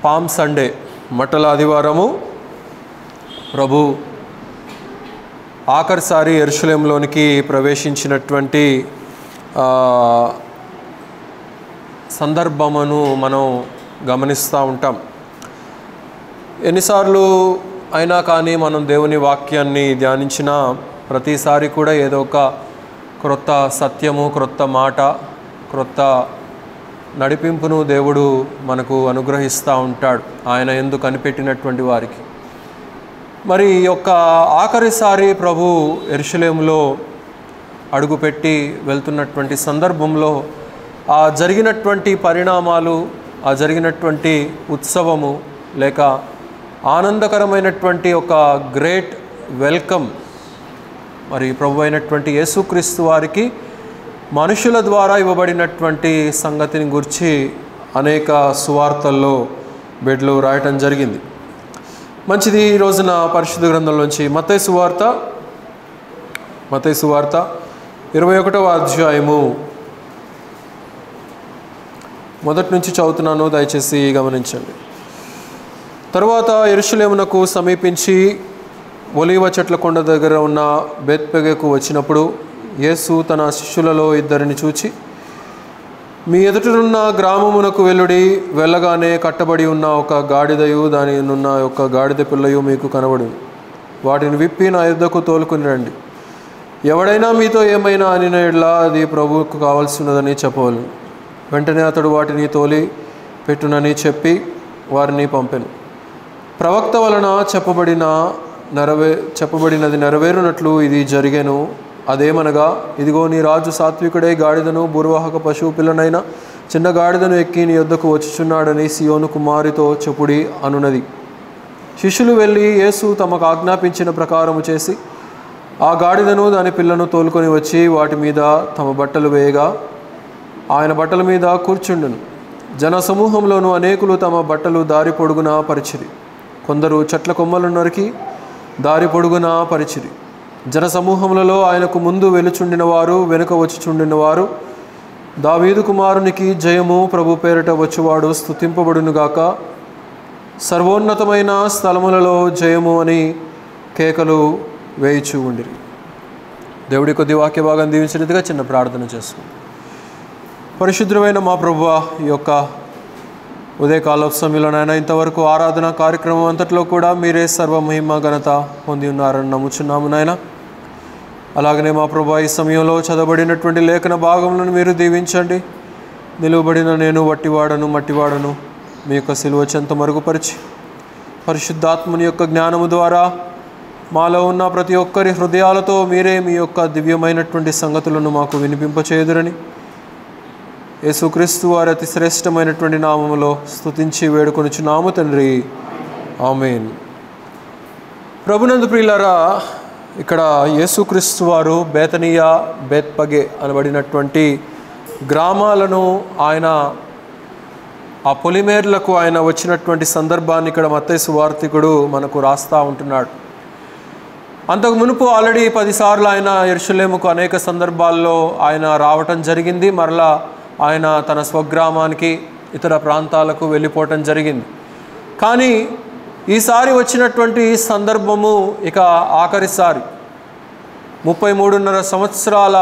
Palm Sunday మట్టల ఆదివారము ప్రభు ఆఖరిసారి యెరూషలేములోనికి ప్రవేశించినటువంటి సందర్భమును మనం గమనిస్తూ ఉంటాం. ఎన్నిసార్లు అయినా కానీ మనం దేవుని వాక్యాన్ని ధ్యానించిన ప్రతిసారి కూడా ఏదో ఒక క్రొత్త సత్యము, క్రొత్త మాట, క్రొత్త నడిపింపును దేవుడు మనకు అనుగ్రహిస్తూ ఉంటాడు ఆయన యందు కనిపెట్టినటువంటి వారికి. మరి ఈ యొక్క ఆఖరిసారి ప్రభు యెరూషలేములో అడుగుపెట్టి వెళ్తున్నటువంటి సందర్భంలో ఆ జరిగినటువంటి పరిణామాలు, ఆ జరిగినటువంటి ఉత్సవము లేక ఆనందకరమైనటువంటి ఒక గ్రేట్ వెల్కమ్ మరి ప్రభు అయినటువంటి యేసుక్రీస్తు వారికి మనుషుల ద్వారా ఇవ్వబడినటువంటి సంగతిని గురించి అనేక సువార్తల్లో బెడ్లు రాయటం జరిగింది. మంచిది. ఈ రోజున పరిశుద్ధ గ్రంథంలోంచి మత్తయి సువార్త 21వ అధ్యాయము మొదటి నుంచి చదువుతున్నాను, దయచేసి గమనించండి. తరువాత యెరూషలేమునకు సమీపించి ఒలీవ చెట్ల కొండ దగ్గర ఉన్న బేత్పగేకు వచ్చినప్పుడు యేసు తన శిష్యులలో ఇద్దరిని చూచి, మీ ఎదుటనున్న గ్రామమునకు వెళ్ళుడి, వెళ్ళగానే కట్టబడి ఉన్న ఒక గాడిదయు దాని నున్న ఒక గాడిద పిల్లయు మీకు కనబడు, వాటిని విప్పి నా యుద్ధకు తోలుకుని రండి. ఎవడైనా మీతో ఏమైనా అనిన యెడల అది ప్రభువుకు కావాల్సినదని చెప్పవలను. వెంటనే అతడు వాటిని తోలి పెట్టునని చెప్పి వారిని పంపెను. ప్రవక్త వలన చెప్పబడినది నెరవేరునట్లు ఇది జరిగెను. అదేమనగా, ఇదిగో నీ రాజు సాత్వికుడై గాడిదను బుర్వాహక పశువు పిల్లనైనా చిన్న గాడిదను ఎక్కి నీ యొద్దకు వచ్చుచున్నాడని సియోను కుమారితో చెప్పుడి అనున్నది. శిష్యులు వెళ్ళి యేసు తమకు ఆజ్ఞాపించిన ప్రకారము చేసి ఆ గాడిదను దాని పిల్లను తోలుకొని వచ్చి వాటి మీద తమ బట్టలు వేయగా ఆయన బట్టల మీద కూర్చుండును. జన సమూహంలోనూ అనేకులు తమ బట్టలు దారి పొడుగునా పరిచిరి. కొందరు చెట్ల కొమ్మలు నరికి దారి పొడుగునా పరిచిరి. జన సమూహములలో ఆయనకు ముందు వెలుచుండిన వారు, వెనుక వచ్చుచుండిన వారు, దావీదు కుమారునికి జయము, ప్రభు పేరిట వచ్చువాడు స్తుతింపబడునుగాక, సర్వోన్నతమైన స్థలములలో జయము అని కేకలు వేయిచూ ఉండిరి. దేవుడి కొద్ది వాక్య భాగం దీవించినట్టుగా చిన్న ప్రార్థన చేసుకుంటాం. పరిశుద్ధమైన మా ప్రభువా, ఈ యొక్క ఉదయకాల సమయంలోనైనా ఇంతవరకు ఆరాధన కార్యక్రమం అంతట్లో కూడా మీరే సర్వమహిమ ఘనత పొంది ఉన్నారని నమ్ముచున్నాము నాయన. అలాగనే మా ప్రభువా, ఈ సమయంలో చదవబడినటువంటి లేఖన భాగములను మీరు దీవించండి. నిలువబడిన నేను మట్టివాడను మీ యొక్క సిలువ చెంత మరుగుపరిచి పరిశుద్ధాత్మని యొక్క జ్ఞానము ద్వారా మాలో ఉన్న ప్రతి ఒక్కరి హృదయాలతో మీరే మీ యొక్క దివ్యమైనటువంటి సంగతులను మాకు వినిపింపచేయుదురని యేసుక్రీస్తు వారి అతి శ్రేష్టమైనటువంటి నామములో స్తుతించి వేడుకొనుచున్నాము తండ్రి, ఆమేన్. ప్రభునందు ప్రియులారా, ఇక్కడ యేసుక్రీస్తు వారు బేతనియా, బేత్పగే అనబడినటువంటి గ్రామాలను ఆయన ఆ పొలిమేర్లకు ఆయన వచ్చినటువంటి సందర్భాన్ని ఇక్కడ మత్తయి సువార్తికుడు మనకు రాస్తూ ఉంటున్నాడు. అంతకు మునుపు ఆల్రెడీ 10 సార్లు ఆయన యెరూషలేముకు అనేక సందర్భాల్లో ఆయన రావటం జరిగింది. మరలా ఆయన తన స్వగ్రామానికి, ఇతర ప్రాంతాలకు వెళ్ళిపోవటం జరిగింది. కానీ ఈసారి వచ్చినటువంటి సందర్భము ఇక ఆఖరిసారి 33.5 సంవత్సరాల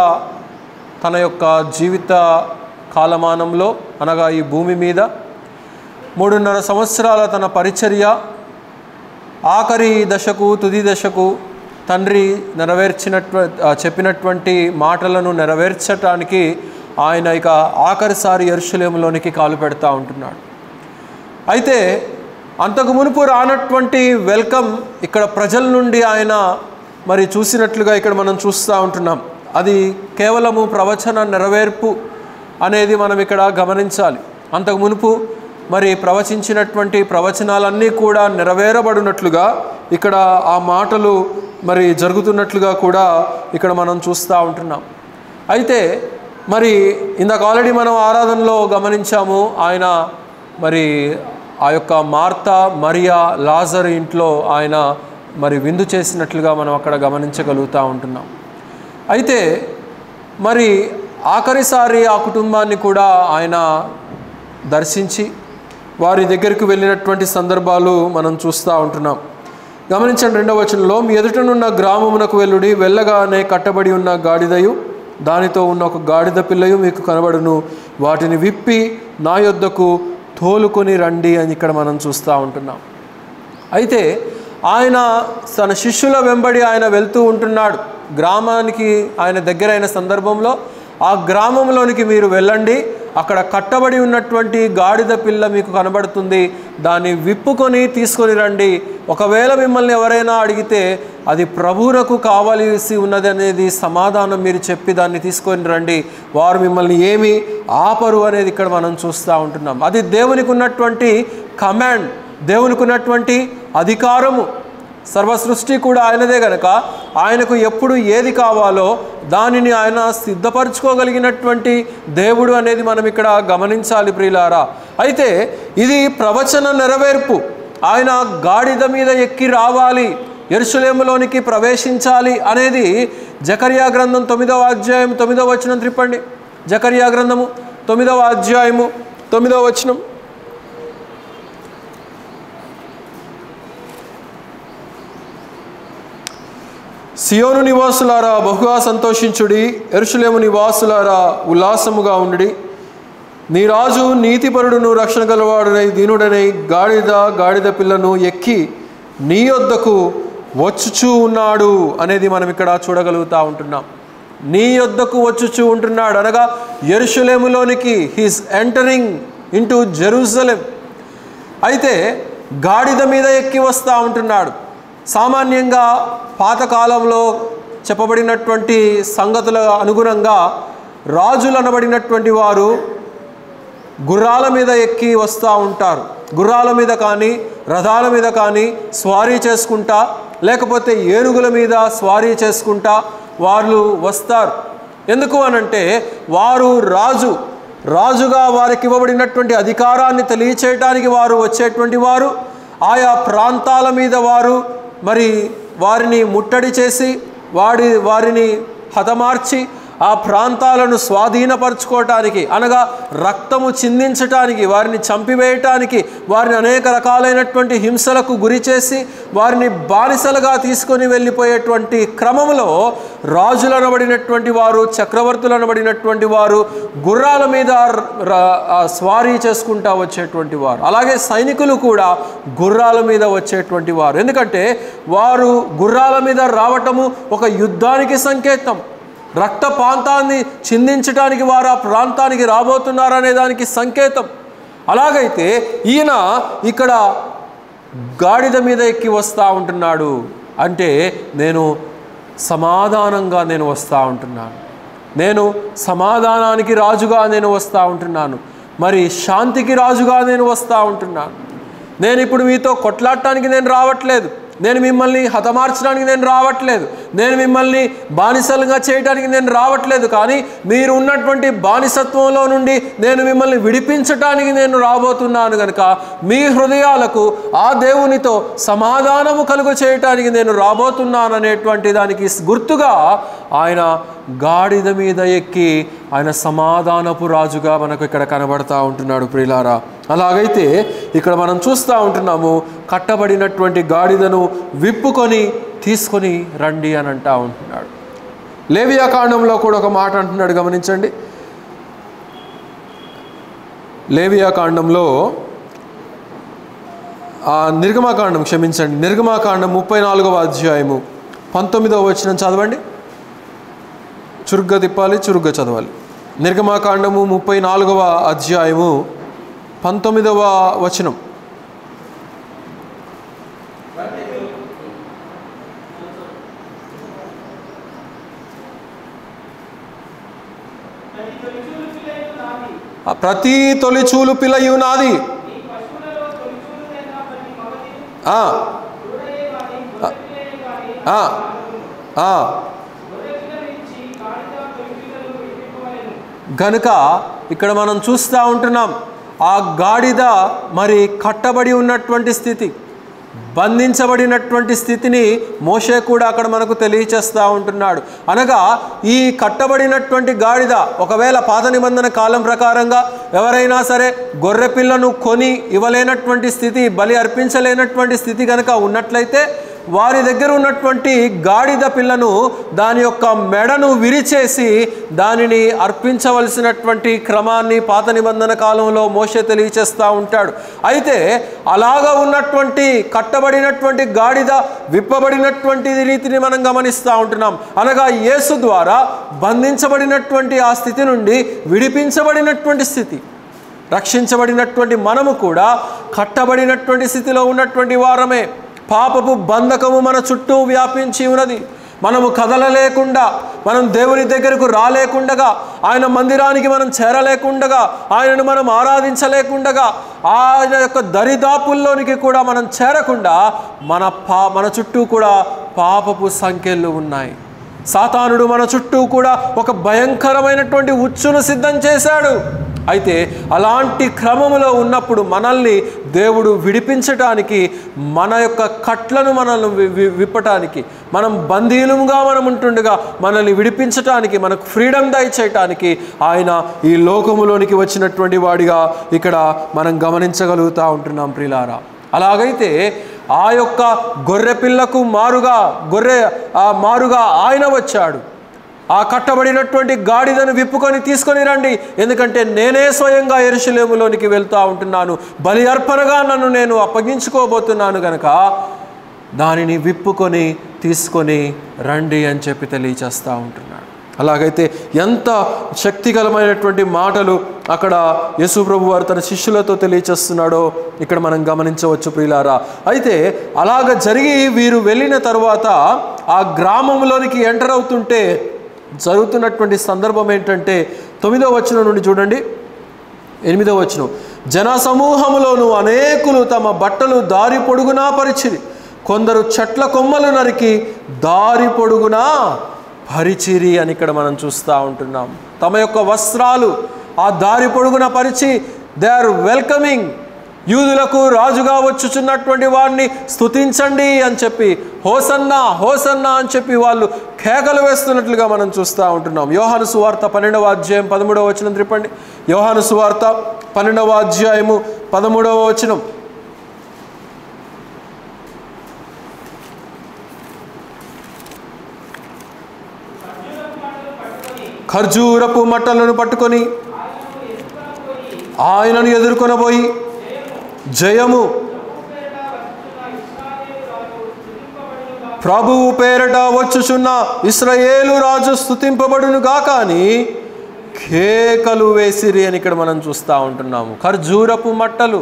తన యొక్క జీవిత కాలమానంలో, అనగా ఈ భూమి మీద 3.5 సంవత్సరాల తన పరిచర్య ఆఖరి దశకు, తుది దశకు తండ్రి చెప్పినటువంటి మాటలను నెరవేర్చటానికి ఆయన ఇక ఆఖరిసారి యెరూషలేములోనికి కాలు పెడతా ఉంటున్నాడు. అయితే అంతకు మునుపు రానటువంటి వెల్కమ్ ఇక్కడ ప్రజల నుండి ఆయన మరి చూసినట్లుగా ఇక్కడ మనం చూస్తూ ఉంటున్నాం. అది కేవలము ప్రవచన నెరవేర్పు అనేది మనం ఇక్కడ గమనించాలి. అంతకు మునుపు మరి ప్రవచించినటువంటి ప్రవచనాలన్నీ కూడా నెరవేరబడినట్లుగా ఇక్కడ ఆ మాటలు మరి జరుగుతున్నట్లుగా కూడా ఇక్కడ మనం చూస్తూ ఉంటున్నాం. అయితే మరి ఇందాక ఆల్రెడీ మనం ఆరాధనలో గమనించాము, ఆయన మరి ఆ యొక్క మార్తా, మరియా, లాజరు ఇంట్లో ఆయన మరి విందు చేసినట్లుగా మనం అక్కడ గమనించగలుగుతూ ఉంటున్నాం. అయితే మరి ఆఖరిసారి ఆ కుటుంబాన్ని కూడా ఆయన దర్శించి వారి దగ్గరికి వెళ్ళినటువంటి సందర్భాలు మనం చూస్తూ ఉంటున్నాం. గమనించండి 2వ వచనంలో, మీ ఎదుటనున్న గ్రామమునకు వెళ్ళుడి, వెళ్ళగానే కట్టబడి ఉన్న గాడిదయు దానితో ఉన్న ఒక గాడిద పిల్లయు మీకు కనబడును, వాటిని విప్పి నా యొద్దకు తోలుకొని రండి అని ఇక్కడ మనం చూస్తూ ఉంటున్నాం. అయితే ఆయన తన శిష్యుల వెంబడి ఆయన వెళ్తూ ఉంటున్నాడు. గ్రామానికి ఆయన దగ్గరైన సందర్భంలో ఆ గ్రామంలోనికి మీరు వెళ్ళండి, అక్కడ కట్టబడి ఉన్నటువంటి గాడిద పిల్ల మీకు కనబడుతుంది, దాన్ని విప్పుకొని తీసుకొని రండి. ఒకవేళ మిమ్మల్ని ఎవరైనా అడిగితే అది ప్రభువునకు కావలసి ఉన్నది అనేది సమాధానం మీరు చెప్పి దాన్ని తీసుకొని రండి, వారు మిమ్మల్ని ఏమి ఆపరు అనేది ఇక్కడ మనం చూస్తూ ఉంటున్నాం. అది దేవునికి ఉన్నటువంటి కమాండ్, దేవునికి ఉన్నటువంటి అధికారము. సర్వ సృష్టి కూడా ఆయనదే గనక ఆయనకు ఎప్పుడు ఏది కావాలో దానిని ఆయన సిద్ధపరచుకోగలిగినటువంటి దేవుడు అనేది మనం ఇక్కడ గమనించాలి ప్రియులారా. అయితే ఇది ప్రవచన నెరవేర్పు. ఆయన గాడిద మీద ఎక్కి రావాలి, యెరూషలేములోనికి ప్రవేశించాలి అనేది జకర్యా గ్రంథం 9వ అధ్యాయం 9వ వచనం త్రిప్పండి. జకర్యా గ్రంథము 9వ అధ్యాయము 9వ వచనం. సియోను నివాసులారా బహుగా సంతోషించుడి, యెరూషలేము నివాసులారా ఉల్లాసముగా ఉండుడి. నీ రాజు నీతిపరుడును రక్షణ గలవాడునై దీనుడనై గాడిద పిల్లను ఎక్కి నీ యొద్దకు వచ్చుచూ ఉన్నాడు అనేది మనం ఇక్కడ చూడగలుగుతూ ఉంటున్నాం. నీ యొద్దకు వచ్చుచూ ఉంటున్నాడు అనగా యెరూషలేములోనికి హీస్ ఎంటరింగ్ ఇంటూ జెరూసలేం. అయితే గాడిద మీద ఎక్కి వస్తూ ఉంటున్నాడు. సామాన్యంగా పాతకాలంలో చెప్పబడినటువంటి సంగతుల అనుగుణంగా రాజులు అనబడినటువంటి వారు గుర్రాల మీద ఎక్కి వస్తూ ఉంటారు. గుర్రాల మీద కానీ రథాల మీద కానీ స్వారీ చేసుకుంటా, లేకపోతే ఏనుగుల మీద స్వారీ చేసుకుంటా వాళ్ళు వస్తారు. ఎందుకు అనంటే వారు రాజుగా వారికి ఇవ్వబడినటువంటి అధికారాన్ని తెలియచేయటానికి వారు వచ్చేటువంటి వారు. ఆయా ప్రాంతాల మీద వారు మరి వారిని ముట్టడి చేసి వారిని హతమార్చి ఆ ప్రాంతాలను స్వాధీనపరచుకోవటానికి, అనగా రక్తము చిందించటానికి, వారిని చంపివేయటానికి, వారిని అనేక రకాలైనటువంటి హింసలకు గురి చేసి వారిని బానిసలుగా తీసుకొని వెళ్ళిపోయేటువంటి క్రమంలో రాజులు అనబడినటువంటి వారు, చక్రవర్తులు అనబడినటువంటి వారు గుర్రాల మీద స్వారీ చేసుకుంటా వచ్చేటువంటి వారు. అలాగే సైనికులు కూడా గుర్రాల మీద వచ్చేటువంటి వారు. ఎందుకంటే వారు గుర్రాల మీద రావటము ఒక యుద్ధానికి సంకేతం. రక్తపాతాన్ని చిందించడానికి వారు ఆ ప్రాంతానికి రాబోతున్నారనే దానికి సంకేతం. అలాగైతే ఈయన ఇక్కడ గాడిద మీద ఎక్కి వస్తూ ఉంటున్నాడు అంటే నేను సమాధానంగా వస్తూ ఉంటున్నాను, నేను సమాధానానికి రాజుగా వస్తూ ఉంటున్నాను, మరి శాంతికి రాజుగా వస్తూ ఉంటున్నాను. నేను ఇప్పుడు మీతో కొట్లాడటానికి రావట్లేదు, నేను మిమ్మల్ని హతమార్చడానికి రావట్లేదు, నేను మిమ్మల్ని బానిసలుగా చేయడానికి రావట్లేదు, కానీ మీరు ఉన్నటువంటి బానిసత్వంలో నుండి నేను మిమ్మల్ని విడిపించటానికి రాబోతున్నాను కనుక మీ హృదయాలకు ఆ దేవునితో సమాధానము కలుగ చేయటానికి రాబోతున్నాను అనేటువంటి దానికి గుర్తుగా ఆయన గాడిద మీద ఎక్కి ఆయన సమాధానపు రాజుగా మనకు ఇక్కడ కనబడతా ఉంటున్నాడు ప్రియులారా. అలాగైతే ఇక్కడ మనం చూస్తూ ఉంటున్నాము, కట్టబడినటువంటి గాడిదను విప్పుకొని తీసుకొని రండి అని అంటా ఉంటున్నాడు. లేవియా కాండంలో కూడా ఒక మాట అంటున్నాడు, గమనించండి. లేవియా కాండంలో నిర్గమాకాండం 34వ అధ్యాయము 19వ వచనం చదవండి. చురుగ్గా తిప్పాలి, చురుగ్గా చదవాలి. నిర్గమాకాండము 34వ అధ్యాయము 19వ వచనం. ప్రతి తొలిచూలు పిల్లయు నాది. గనుక ఇక్కడ మనం చూస్తూ ఉంటున్నాం, ఆ గాడిద మరి కట్టబడి ఉన్నటువంటి స్థితి. బంధించబడినటువంటి స్థితిని మోషే కూడా అక్కడ మనకు తెలియచేస్తూ ఉంటున్నాడు. అనగా ఈ కట్టబడినటువంటి గాడిద ఒకవేళ పాత నిబంధన కాలం ప్రకారంగా ఎవరైనా సరే గొర్రె పిల్లను కొని ఇవ్వలేనటువంటి స్థితి, బలి అర్పించలేనటువంటి స్థితి కనుక ఉన్నట్లయితే వారి దగ్గర ఉన్నటువంటి గాడిద పిల్లను దాని యొక్క మెడను విరిచేసి దానిని అర్పించవలసినటువంటి క్రమాన్ని పాత నిబంధన కాలంలో మోషే తెలియచేస్తూ ఉంటాడు. అయితే అలాగా ఉన్నటువంటి కట్టబడినటువంటి గాడిద విప్పబడినటువంటి రీతిని మనం గమనిస్తూ ఉంటున్నాం. అనగా యేసు ద్వారా బంధించబడినటువంటి ఆ స్థితి నుండి విడిపించబడినటువంటి స్థితి, రక్షించబడినటువంటి మనము కూడా కట్టబడినటువంటి స్థితిలో ఉన్నటువంటి వారమే. పాపపు బంధకము మన చుట్టూ వ్యాపించి ఉన్నది. మనము కదలలేకుండా, మనం దేవుని దగ్గరకు రాలేకుండగా, ఆయన మందిరానికి మనం చేరలేకుండగా, ఆయనను మనం ఆరాధించలేకుండగా, ఆయన యొక్క దరిదాపుల్లోనికి కూడా మనం చేరకుండా మన చుట్టూ కూడా పాపపు సంఖ్యలు ఉన్నాయి. సాతానుడు మన చుట్టూ కూడా ఒక భయంకరమైనటువంటి ఉచ్చును సిద్ధం చేశాడు. అయితే అలాంటి క్రమములో ఉన్నప్పుడు మనల్ని దేవుడు విడిపించటానికి, మన యొక్క కట్లను మనల్ని విప్పటానికి, మనం బందీలుగా మనం ఉంటుండగా మనల్ని విడిపించటానికి, మనకు ఫ్రీడమ్ దయచేయటానికి ఆయన ఈ లోకములోనికి వచ్చినటువంటి వాడిగా ఇక్కడ మనం గమనించగలుగుతూ ఉంటున్నాం ప్రియులారా. అలాగైతే ఆ యొక్క గొర్రె పిల్లకు మారుగా ఆయన వచ్చాడు. ఆ కట్టబడినటువంటి గాడిదను విప్పుకొని తీసుకొని రండి, ఎందుకంటే నేనే స్వయంగా యెరూషలేములోనికి వెళ్తూ ఉంటున్నాను, బలి అర్పణగా నన్ను నేను అప్పగించుకోబోతున్నాను కనుక దానిని విప్పుకొని తీసుకొని రండి అని చెప్పి తెలియచేస్తూ ఉంటున్నాడు. అలాగైతే ఎంత శక్తికరమైనటువంటి మాటలు అక్కడ యేసు ప్రభు వారు తన శిష్యులతో తెలియచేస్తున్నాడో ఇక్కడ మనం గమనించవచ్చు ప్రియులారా. అయితే అలాగ జరిగి వీరు వెళ్ళిన తర్వాత ఆ గ్రామంలోనికి ఎంటర్ అవుతుంటే జరుగుతున్నటువంటి సందర్భం ఏంటంటే 9వ వచనం నుండి చూడండి, 8వ వచనం. జన సమూహములోను అనేకులు తమ బట్టలు దారి పొడుగునా పరిచిరి, కొందరు చెట్ల కొమ్మలు నరికి దారి పొడుగునా పరిచిరి అని ఇక్కడ మనం చూస్తూ ఉంటున్నాం. తమ యొక్క వస్త్రాలు ఆ దారి పొడుగున పరిచి దే ఆర్ వెల్కమింగ్, యూదులకు రాజుగా వచ్చుచున్నటువంటి వారిని స్తుతించండి అని చెప్పి, హోసన్నా హోసన్నా అని చెప్పి వాళ్ళు కేకలు వేస్తున్నట్లుగా మనం చూస్తూ ఉంటున్నాం. యోహాను సువార్త 12వ అధ్యాయం 13వ వచనం త్రిప్పండి. యోహాను సువార్త 12వ అధ్యాయము 13వ వచనం. ఖర్జూరపు మట్టలను పట్టుకొని ఆయనను ఎదుర్కొనబోయి జయము ప్రభువు పేరట వచ్చుచున్న ఇశ్రాయేలు రాజు స్తుతింపబడును గాక అని కేకలు వేసిరి అని ఇక్కడ మనం చూస్తూ ఉంటున్నాము. ఖర్జూరపు మట్టలు,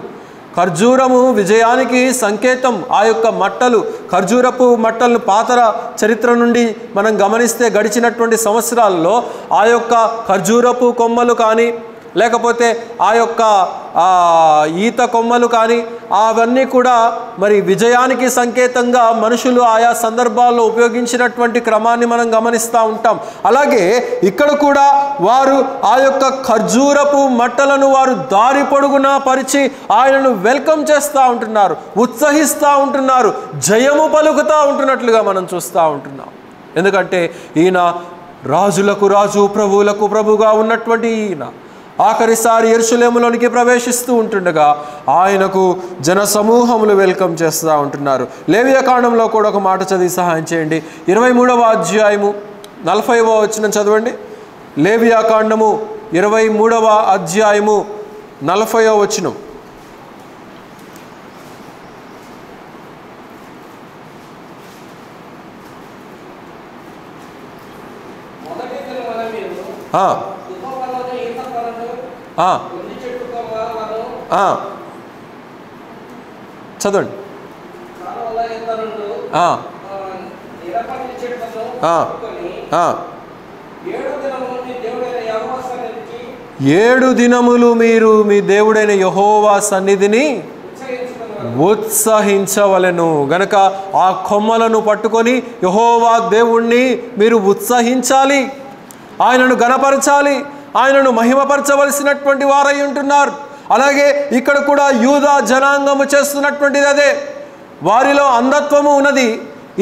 ఖర్జూరము విజయానికి సంకేతం. ఆ యొక్క మట్టలు, ఖర్జూరపు మట్టలను పాత చరిత్ర నుండి మనం గమనిస్తే గడిచినటువంటి సంవత్సరాల్లో ఆ యొక్క ఖర్జూరపు కొమ్మలు కానీ, లేకపోతే ఆ యొక్క ఈత కొమ్మలు కానీ, అవన్నీ కూడా మరి విజయానికి సంకేతంగా మనుషులు ఆయా సందర్భాల్లో ఉపయోగించినటువంటి క్రమాన్ని మనం గమనిస్తూ ఉంటాం. అలాగే ఇక్కడ కూడా వారు ఆ యొక్క ఖర్జూరపు మట్టలను వారు దారి పొడుగునా పరిచి ఆయనను వెల్కమ్ చేస్తూ ఉంటున్నారు, ఉత్సహిస్తూ ఉంటున్నారు, జయము పలుకుతూ ఉంటున్నట్లుగా మనం చూస్తూ ఉంటున్నాం. ఎందుకంటే ఈయన రాజులకు రాజు, ప్రభువులకు ప్రభుగా ఉన్నటువంటి ఈయన ఆఖరిసారి యెరూషలేములోనికి ప్రవేశిస్తూ ఉంటుండగా ఆయనకు జన సమూహములు వెల్కమ్ చేస్తూ ఉంటున్నారు. లేవియా కాండంలో కూడా ఒక మాట చదివి సహాయం చేయండి. 23వ అధ్యాయము 40వ వచనం చదవండి. లేవియా కాండము 23వ అధ్యాయము 40వ వచనం. చదవండి. ఏడు దినములు మీరు మీ దేవుడైన యెహోవా సన్నిధిని ఉత్సహించవలెను గనక ఆ కొమ్మలను పట్టుకొని యెహోవా దేవుణ్ణి మీరు ఉత్సహించాలి, ఆయనను గణపరచాలి, ఆయనను మహిమపరచవలసినటువంటి వారై ఉంటున్నారు. అలాగే ఇక్కడ కూడా యూదా జనాంగము చేస్తున్నటువంటిది అదే. వారిలో అంధత్వము ఉన్నది.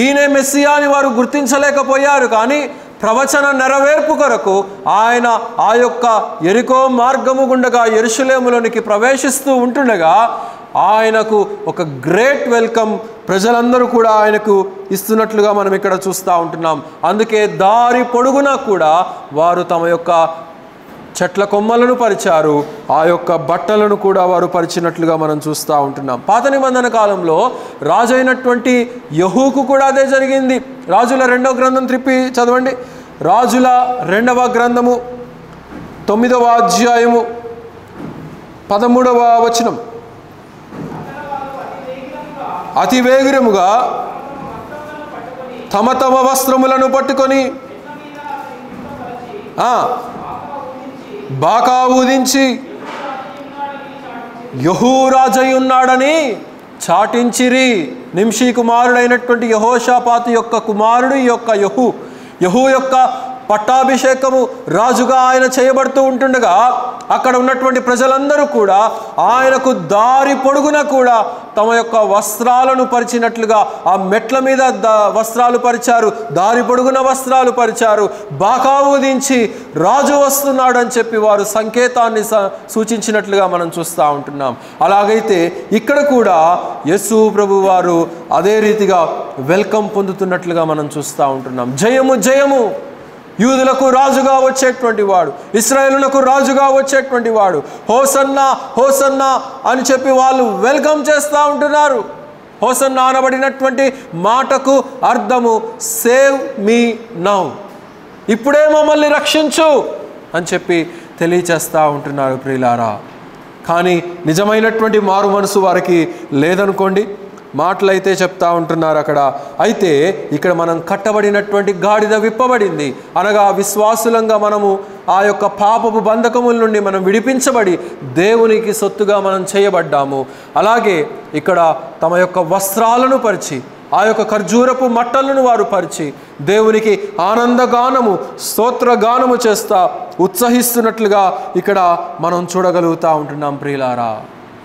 ఈయనే మెస్సియా అని వారు గుర్తించలేకపోయారు. కానీ ప్రవచన నెరవేర్పు కొరకు ఆయన ఆ యొక్క యెరికో మార్గము గుండగా యెరూషలేములోనికి ప్రవేశిస్తూ ఉంటుండగా ఆయనకు ఒక గ్రేట్ వెల్కమ్ ప్రజలందరూ కూడా ఆయనకు ఇస్తున్నట్లుగా మనం ఇక్కడ చూస్తూ ఉంటున్నాం. అందుకే దారి పొడుగునా కూడా వారు తమ యొక్క చెట్ల కొమ్మలను పరిచారు, ఆ యొక్క బట్టలను కూడా వారు పరిచినట్లుగా మనం చూస్తూ ఉంటున్నాం. పాత నిబంధన కాలంలో రాజు అయినటువంటి యెహూకు కూడా అదే జరిగింది. రాజుల 2వ గ్రంథం త్రిప్పి చదవండి. రాజుల 2వ గ్రంథము 9వ అధ్యాయము 13వ వచనం. అతి వేగిరముగా తమ తమ వస్త్రములను పట్టుకొని బాకా ఊదించి యెహూ రాజై ఉన్నాడని చాటించిరి. నింషీ కుమారుడైనటువంటి యెహోషాపాతు యొక్క కుమారుడు ఈ యొక్క యెహూ యొక్క పట్టాభిషేకము రాజుగా ఆయన చేయబడుతూ ఉంటుండగా అక్కడ ఉన్నటువంటి ప్రజలందరూ కూడా ఆయనకు దారి పొడుగున కూడా తమ యొక్క వస్త్రాలను పరిచినట్లుగా ఆ మెట్ల మీద వస్త్రాలు పరిచారు, దారి పొడుగున వస్త్రాలు పరిచారు, బాకా ఊదించి రాజు వస్తున్నాడు అని చెప్పి వారు సంకేతాన్ని సూచించినట్లుగా మనం చూస్తూ ఉంటున్నాం. అలాగైతే ఇక్కడ కూడా యేసు ప్రభు వారు అదే రీతిగా వెల్కమ్ పొందుతున్నట్లుగా మనం చూస్తూ ఉంటున్నాం. జయము జయము, యూదులకు రాజుగా వచ్చేటువంటి వాడు, ఇశ్రాయేలులకు రాజుగా వచ్చేటువంటి వాడు, హోసన్నా హోసన్నా అని చెప్పి వాళ్ళు వెల్కమ్ చేస్తూ ఉంటున్నారు. హోసన్నా అనబడినటువంటి మాటకు అర్థము సేవ్ మీ నౌ, ఇప్పుడే మమ్మల్ని రక్షించు అని చెప్పి తెలియచేస్తూ ఉంటున్నారు ప్రియులారా. కానీ నిజమైనటువంటి మారు మనసు వారికి లేదనుకోండి, మాటలైతే చెప్తా ఉంటున్నారు అక్కడ. అయితే ఇక్కడ మనం కట్టబడినటువంటి గాడిద విప్పబడింది, అనగా విశ్వాసులంగా మనము ఆ యొక్క పాపపు బంధకముల నుండి మనం విడిపించబడి దేవునికి సొత్తుగా మనం చేయబడ్డాము. అలాగే ఇక్కడ తమ యొక్క వస్త్రాలను పరిచి ఆ యొక్క ఖర్జూరపు మట్టలను వారు పరిచి దేవునికి ఆనందగానము స్తోత్రగానము చేస్తా ఉత్సహిస్తున్నట్లుగా ఇక్కడ మనం చూడగలుగుతూ ఉంటున్నాం ప్రియులారా.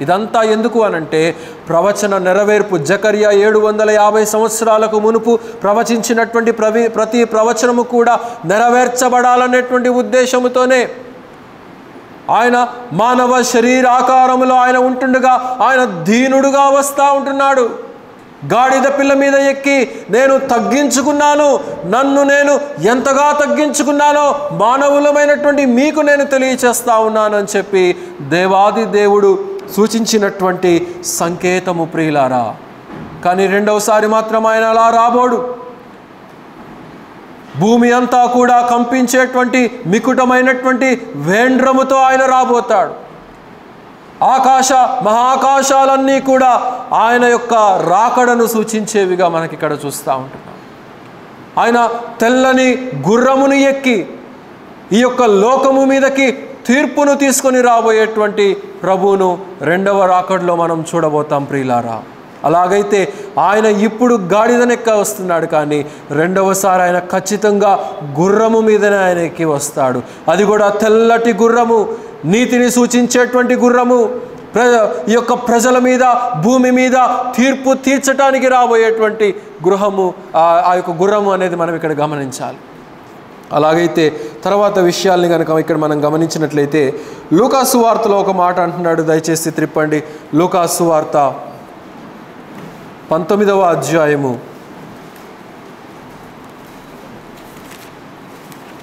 ఇదంతా ఎందుకు అనంటే ప్రవచన నెరవేర్పు. జకర్యా 750 సంవత్సరాలకు మునుపు ప్రవచించినటువంటి ప్రతి ప్రవచనము కూడా నెరవేర్చబడాలనేటువంటి ఉద్దేశముతోనే ఆయన మానవ శరీరాకారములో ఆయన ఉంటుండగా ఆయన దీనుడుగా వస్తూ ఉంటున్నాడు. గాడిద పిల్ల మీద ఎక్కి నేను తగ్గించుకున్నాను, నన్ను నేను ఎంతగా తగ్గించుకున్నానో మానవులమైనటువంటి మీకు నేను తెలియచేస్తా ఉన్నానని చెప్పి దేవాది దేవుడు సూచించినటువంటి సంకేతము ప్రియులారా. కానీ రెండవసారి మాత్రం ఆయన అలా రాబోడు. భూమి అంతా కూడా కంపించేటువంటి మికుటమైనటువంటి వేండ్రముతో ఆయన రాబోతాడు. మహాకాశాలన్నీ కూడా ఆయన యొక్క రాకడను సూచించేవిగా మనకి ఇక్కడ చూస్తూ ఉంటున్నాం. ఆయన తెల్లని గుర్రమును ఎక్కి ఈ యొక్క లోకము మీదకి తీర్పును తీసుకొని రాబోయేటువంటి ప్రభువును రెండవ రాకడలో మనం చూడబోతాం ప్రియులారా. అలాగైతే ఆయన ఇప్పుడు గాడిదనెక్క వస్తున్నాడు, కానీ రెండవసారి ఆయన ఖచ్చితంగా గుర్రము మీదనే ఆయన ఎక్కి వస్తాడు. అది కూడా తెల్లటి గుర్రము, నీతిని సూచించేటువంటి గుర్రము, ఈ యొక్క ప్రజల మీద భూమి మీద తీర్పు తీర్చడానికి రాబోయేటువంటి ఆ యొక్క గుర్రము అనేది మనం ఇక్కడ గమనించాలి. అలాగైతే తర్వాత విషయాల్ని కనుక ఇక్కడ మనం గమనించినట్లయితే లూకాసు వార్తలో ఒక మాట అంటున్నాడు, దయచేసి త్రిప్పండి. లూకాసు వార్త 19వ అధ్యాయము.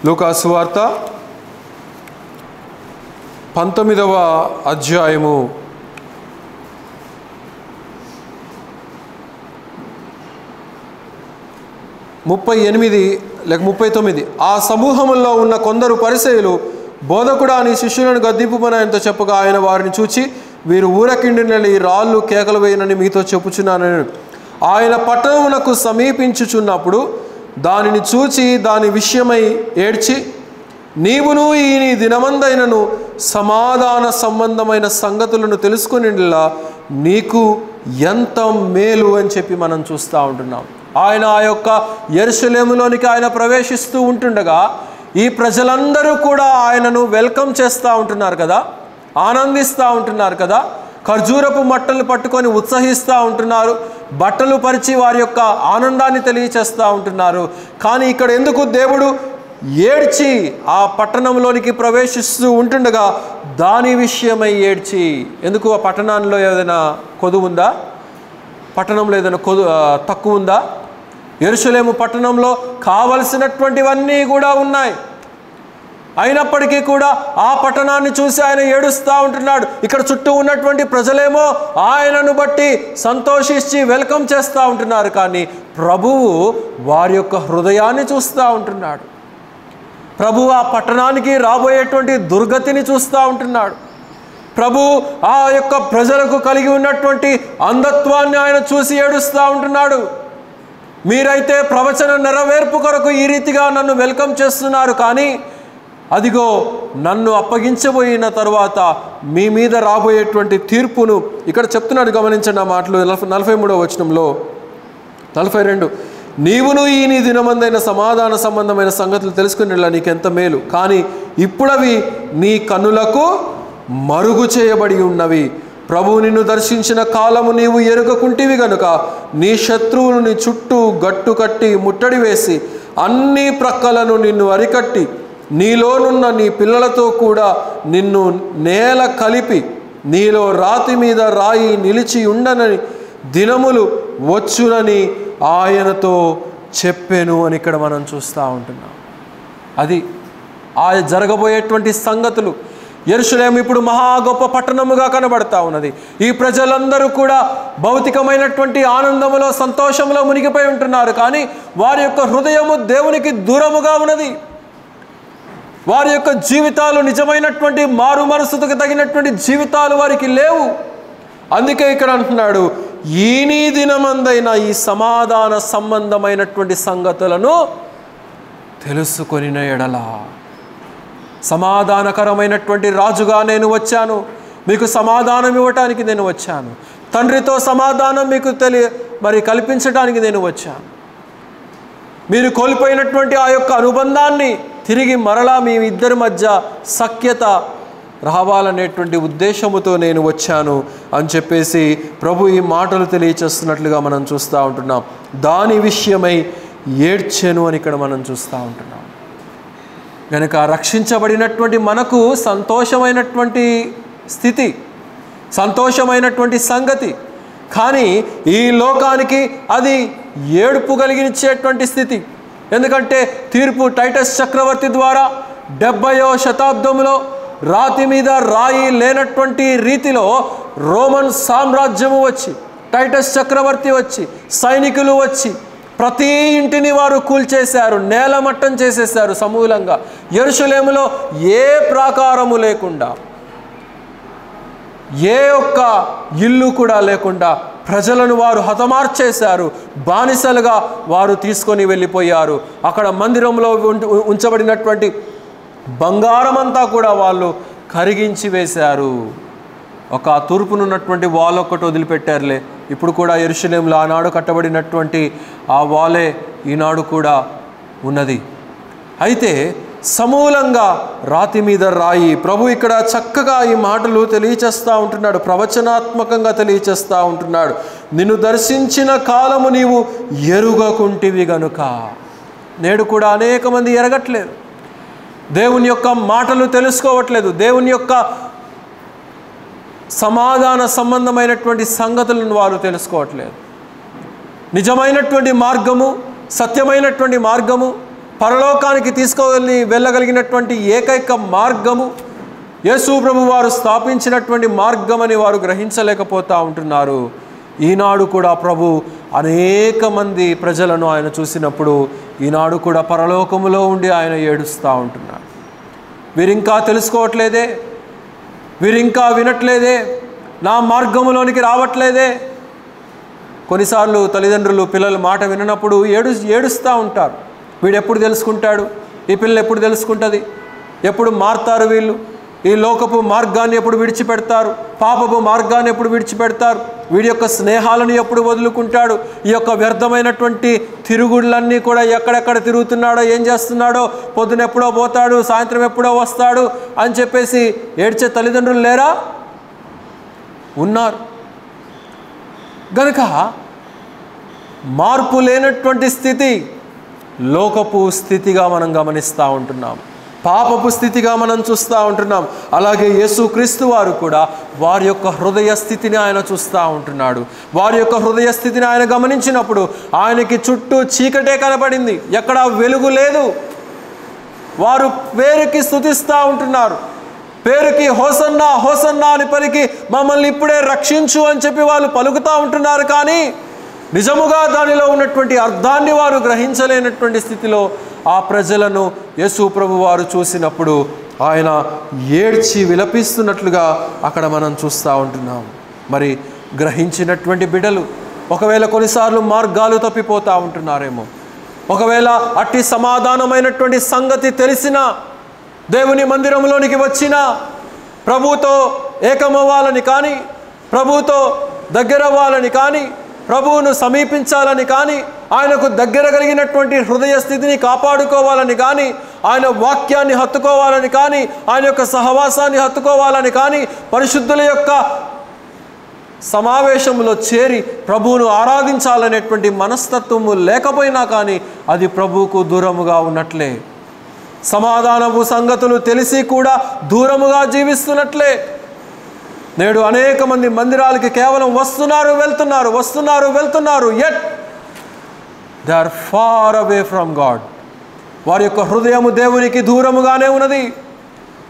లూకాసు వార్త 19వ అధ్యాయము 38 లేక 39. ఆ సమూహములో ఉన్న కొందరు పరిసయ్యులు బోధకుడా నీ శిష్యులను గద్దింపుమని ఆయనతో చెప్పగా ఆయన వారిని చూచి వీరు ఊరకిండినని రాళ్ళు కేకలు వేయనని మీతో చెప్పుచున్నానని. ఆయన పట్టణమునకు సమీపించుచున్నప్పుడు దానిని చూచి దాని విషయమై ఏడ్చి నీవును ఈ నీ దినమందైనను సమాధాన సంబంధమైన సంగతులను తెలుసుకునేలా నీకు ఎంత మేలు అని చెప్పి మనం చూస్తూ ఉంటున్నాం. ఆయన ఆ యొక్క యెరూషలేములోనికి ఆయన ప్రవేశిస్తూ ఉంటుండగా ఈ ప్రజలందరూ కూడా ఆయనను వెల్కమ్ చేస్తూ ఉంటున్నారు కదా, ఆనందిస్తూ ఉంటున్నారు కదా. ఖర్జూరపు మట్టలు పట్టుకొని ఉత్సహిస్తూ ఉంటున్నారు, బట్టలు పరిచి వారి యొక్క ఆనందాన్ని తెలియచేస్తూ ఉంటున్నారు. కానీ ఇక్కడ ఎందుకు దేవుడు ఏడ్చి ఆ పట్టణంలోనికి ప్రవేశిస్తూ ఉంటుండగా దాని విషయమై ఏడ్చి? ఎందుకు? ఆ పట్టణంలో ఏదైనా కొదువు ఉందా? పట్టణంలో ఏదైనా తక్కువ ఉందా? యెరూషలేము పట్టణంలో కావలసినటువంటివన్నీ కూడా ఉన్నాయి. అయినప్పటికీ కూడా ఆ పట్టణాన్ని చూసి ఆయన ఏడుస్తూ ఉంటున్నాడు. ఇక్కడ చుట్టూ ఉన్నటువంటి ప్రజలేమో ఆయనను బట్టి సంతోషించి వెల్కమ్ చేస్తూ ఉంటున్నారు. కానీ ప్రభువు వారి యొక్క హృదయాన్ని చూస్తూ ఉంటున్నాడు. ప్రభువు ఆ పట్టణానికి రాబోయేటువంటి దుర్గతిని చూస్తూ ఉంటున్నాడు. ప్రభు ఆ యొక్క ప్రజలకు కలిగి ఉన్నటువంటి అంధత్వాన్ని ఆయన చూసి ఏడుస్తూ ఉంటున్నాడు. మీరైతే ప్రవచన నెరవేర్పు కొరకు ఈ రీతిగా నన్ను వెల్కమ్ చేస్తున్నారు, కానీ అదిగో నన్ను అప్పగించబోయిన తర్వాత మీ మీద రాబోయేటువంటి తీర్పును ఇక్కడ చెప్తున్నాడు. గమనించండి ఆ మాటలు. 43వ వచనంలో 42, నీవును ఈ నీ దినమందైన సమాధాన సంబంధమైన సంగతులు తెలుసుకునేలా నీకెంత మేలు, కానీ ఇప్పుడవి నీ కన్నులకు మరుగు చేయబడి ఉన్నవి. ప్రభువు నిన్ను దర్శించిన కాలము నీవు ఎరుగకుంటివి గనుక నీ శత్రువులు నీ చుట్టూ గట్టు కట్టి ముట్టడి వేసి అన్ని ప్రక్కలను నిన్ను అరికట్టి నీలోనున్న నీ పిల్లలతో కూడా నిన్ను నేల కలిపి నీలో రాతి మీద రాయి నిలిచి ఉండనని దినములు వచ్చునని ఆయనతో చెప్పెను అని ఇక్కడ మనం చూస్తూ ఉంటున్నాం. అది ఆ జరగబోయేటువంటి సంగతులు. యెరూషలేము ఇప్పుడు మహా గొప్ప పట్టణముగా కనబడతా ఉన్నది. ఈ ప్రజలందరూ కూడా భౌతికమైనటువంటి ఆనందములో సంతోషంలో మునిగిపోయి ఉంటున్నారు, కానీ వారి యొక్క హృదయము దేవునికి దూరముగా ఉన్నది. వారి యొక్క జీవితాలు నిజమైనటువంటి మారు మనసుకు తగినటువంటి జీవితాలు వారికి లేవు. అందుకే ఇక్కడ అంటున్నాడు, ఈ నీ దినమందైన ఈ సమాధాన సంబంధమైనటువంటి సంగతులను తెలుసుకొనిన ఎడల. సమాధానకరమైనటువంటి రాజుగా నేను వచ్చాను, మీకు సమాధానం ఇవ్వటానికి నేను వచ్చాను. తండ్రితో సమాధానం మీకు కల్పించడానికి నేను వచ్చాను. మీరు కోల్పోయినటువంటి ఆ యొక్క అనుబంధాన్ని తిరిగి మరలా మీ ఇద్దరి మధ్య సఖ్యత రావాలనేటువంటి ఉద్దేశముతో నేను వచ్చాను అని చెప్పేసి ప్రభు ఈ మాటలు తెలియచేస్తున్నట్లుగా మనం చూస్తూ ఉంటున్నాం. దాని విషయమై ఏడ్చెను అని ఇక్కడ మనం చూస్తూ ఉంటున్నాం. కనుక రక్షించబడినటువంటి మనకు సంతోషమైనటువంటి స్థితి, సంతోషమైనటువంటి సంగతి, కానీ ఈ లోకానికి అది ఏడుపు కలిగించేటువంటి స్థితి. ఎందుకంటే తీర్పు టైటస్ చక్రవర్తి ద్వారా 70వ శతాబ్దంలో రాతి మీద రాయి లేనటువంటి రీతిలో రోమన్ సామ్రాజ్యము వచ్చి, టైటస్ చక్రవర్తి వచ్చి, సైనికులు వచ్చి ప్రతి ఇంటిని వారు కూల్చేశారు, నేలమట్టం చేసేశారు సమూలంగా. యెరూషలేములో ఏ ప్రాకారము లేకుండా, ఏ ఒక్క ఇల్లు కూడా లేకుండా ప్రజలను వారు హతమార్చేశారు. బానిసలుగా వారు తీసుకొని వెళ్ళిపోయారు. అక్కడ మందిరంలో ఉంచబడినటువంటి బంగారం అంతా కూడా వాళ్ళు కరిగించి వేశారు. ఒక తూర్పునున్నటువంటి వాల్ ఒక్కటి వదిలిపెట్టారులే. ఇప్పుడు కూడా యెరూషలేములో ఆనాడు కట్టబడినటువంటి ఆ వాలే ఈనాడు కూడా ఉన్నది. అయితే సమూలంగా రాతి మీద రాయి. ప్రభు ఇక్కడ చక్కగా ఈ మాటలు తెలియచేస్తూ ఉంటున్నాడు, ప్రవచనాత్మకంగా తెలియచేస్తూ ఉంటున్నాడు. నిన్ను దర్శించిన కాలము నీవు ఎరుగకుంటివి గనుక. నేడు కూడా అనేక మంది ఎరగట్లేదు, దేవుని యొక్క మాటలు తెలుసుకోవట్లేదు, దేవుని యొక్క సమాధాన సంబంధమైనటువంటి సంగతులను వారు తెలుసుకోవట్లేదు. నిజమైనటువంటి మార్గము, సత్యమైనటువంటి మార్గము, పరలోకానికి వెళ్ళగలిగినటువంటి ఏకైక మార్గము యేసు ప్రభు వారు స్థాపించినటువంటి మార్గమని వారు గ్రహించలేకపోతూ ఉంటున్నారు. ఈనాడు కూడా ప్రభు అనేక మంది ప్రజలను ఆయన చూసినప్పుడు ఈనాడు కూడా పరలోకములో ఉండి ఆయన ఏడుస్తూ ఉంటున్నాడు. వీరింకా తెలుసుకోవట్లేదే, వీరింకా వినట్లేదే, నా మార్గములోనికి రావట్లేదే. కొన్నిసార్లు తల్లిదండ్రులు పిల్లల మాట విననప్పుడు ఏడుస్తూ ఉంటారు. వీడు ఎప్పుడు తెలుసుకుంటాడు, ఈ పిల్లలు ఎప్పుడు తెలుసుకుంటుంది, ఎప్పుడు మారుతారు వీళ్ళు, ఈ లోకపు మార్గాన్ని ఎప్పుడు విడిచిపెడతారు, పాపపు మార్గాన్ని ఎప్పుడు విడిచిపెడతారు, వీడి యొక్క స్నేహాలను ఎప్పుడు వదులుకుంటాడు, ఈ యొక్క వ్యర్థమైనటువంటి తిరుగుళ్ళన్నీ కూడా ఎక్కడెక్కడ తిరుగుతున్నాడో, ఏం చేస్తున్నాడో, పొద్దున ఎప్పుడో పోతాడు, సాయంత్రం ఎప్పుడో వస్తాడు అని చెప్పేసి ఏడ్చే తల్లిదండ్రులు లేరా? ఉన్నారు. గనుక మార్పు లేనటువంటి స్థితి లోకపు స్థితిగా మనం గమనిస్తూ ఉంటున్నాం, పాపపు స్థితిగా మనం చూస్తూ ఉంటున్నాం. అలాగే యేసుక్రీస్తు వారు కూడా వారి యొక్క హృదయ స్థితిని ఆయన చూస్తూ ఉంటున్నాడు. వారి యొక్క హృదయ స్థితిని ఆయన గమనించినప్పుడు ఆయనకి చుట్టూ చీకటే కనబడింది, ఎక్కడ వెలుగు లేదు. వారు పేరుకి స్తుతిస్తూ ఉంటున్నారు, పేరుకి హోసన్నా హోసన్నా అని పలికి మమ్మల్ని ఇప్పుడే రక్షించు అని చెప్పి వాళ్ళు పలుకుతూ ఉంటున్నారు. కానీ నిజముగా దానిలో ఉన్నటువంటి అర్థాన్ని వారు గ్రహించలేనటువంటి స్థితిలో ఆ ప్రజలను యేసు ప్రభు వారు చూసినప్పుడు ఆయన ఏడ్చి విలపిస్తున్నట్లుగా అక్కడ మనం చూస్తూ ఉంటున్నాం. మరి గ్రహించినటువంటి బిడ్డలు ఒకవేళ కొన్నిసార్లు మార్గాలు తప్పిపోతూ ఉంటున్నారేమో, ఒకవేళ అట్టి సమాధానమైనటువంటి సంగతి తెలిసిన దేవుని మందిరంలోనికి వచ్చిన ప్రభువుతో ఏకమవ్వాలని కానీ, ప్రభువుతో దగ్గరవ్వాలని కానీ, ప్రభువును సమీపించాలని కానీ, ఆయనకు దగ్గర కలిగినటువంటి హృదయ స్థితిని కాపాడుకోవాలని కానీ, ఆయన వాక్యాన్ని హత్తుకోవాలని కానీ, ఆయన యొక్క సహవాసాన్ని హత్తుకోవాలని కానీ, పరిశుద్ధుల యొక్క సమావేశంలో చేరి ప్రభువును ఆరాధించాలనేటువంటి మనస్తత్వము లేకపోయినా కానీ అది ప్రభువుకు దూరముగా ఉన్నట్లే. సమాధానపు సంగతులు తెలిసి కూడా దూరముగా జీవిస్తున్నట్లే. నేడు అనేక మంది మందిరాలకి కేవలం వస్తున్నారు వెళ్తున్నారు, yet they are far away from God. వారి యొక్క హృదయము దేవునికి దూరముగానే ఉన్నది.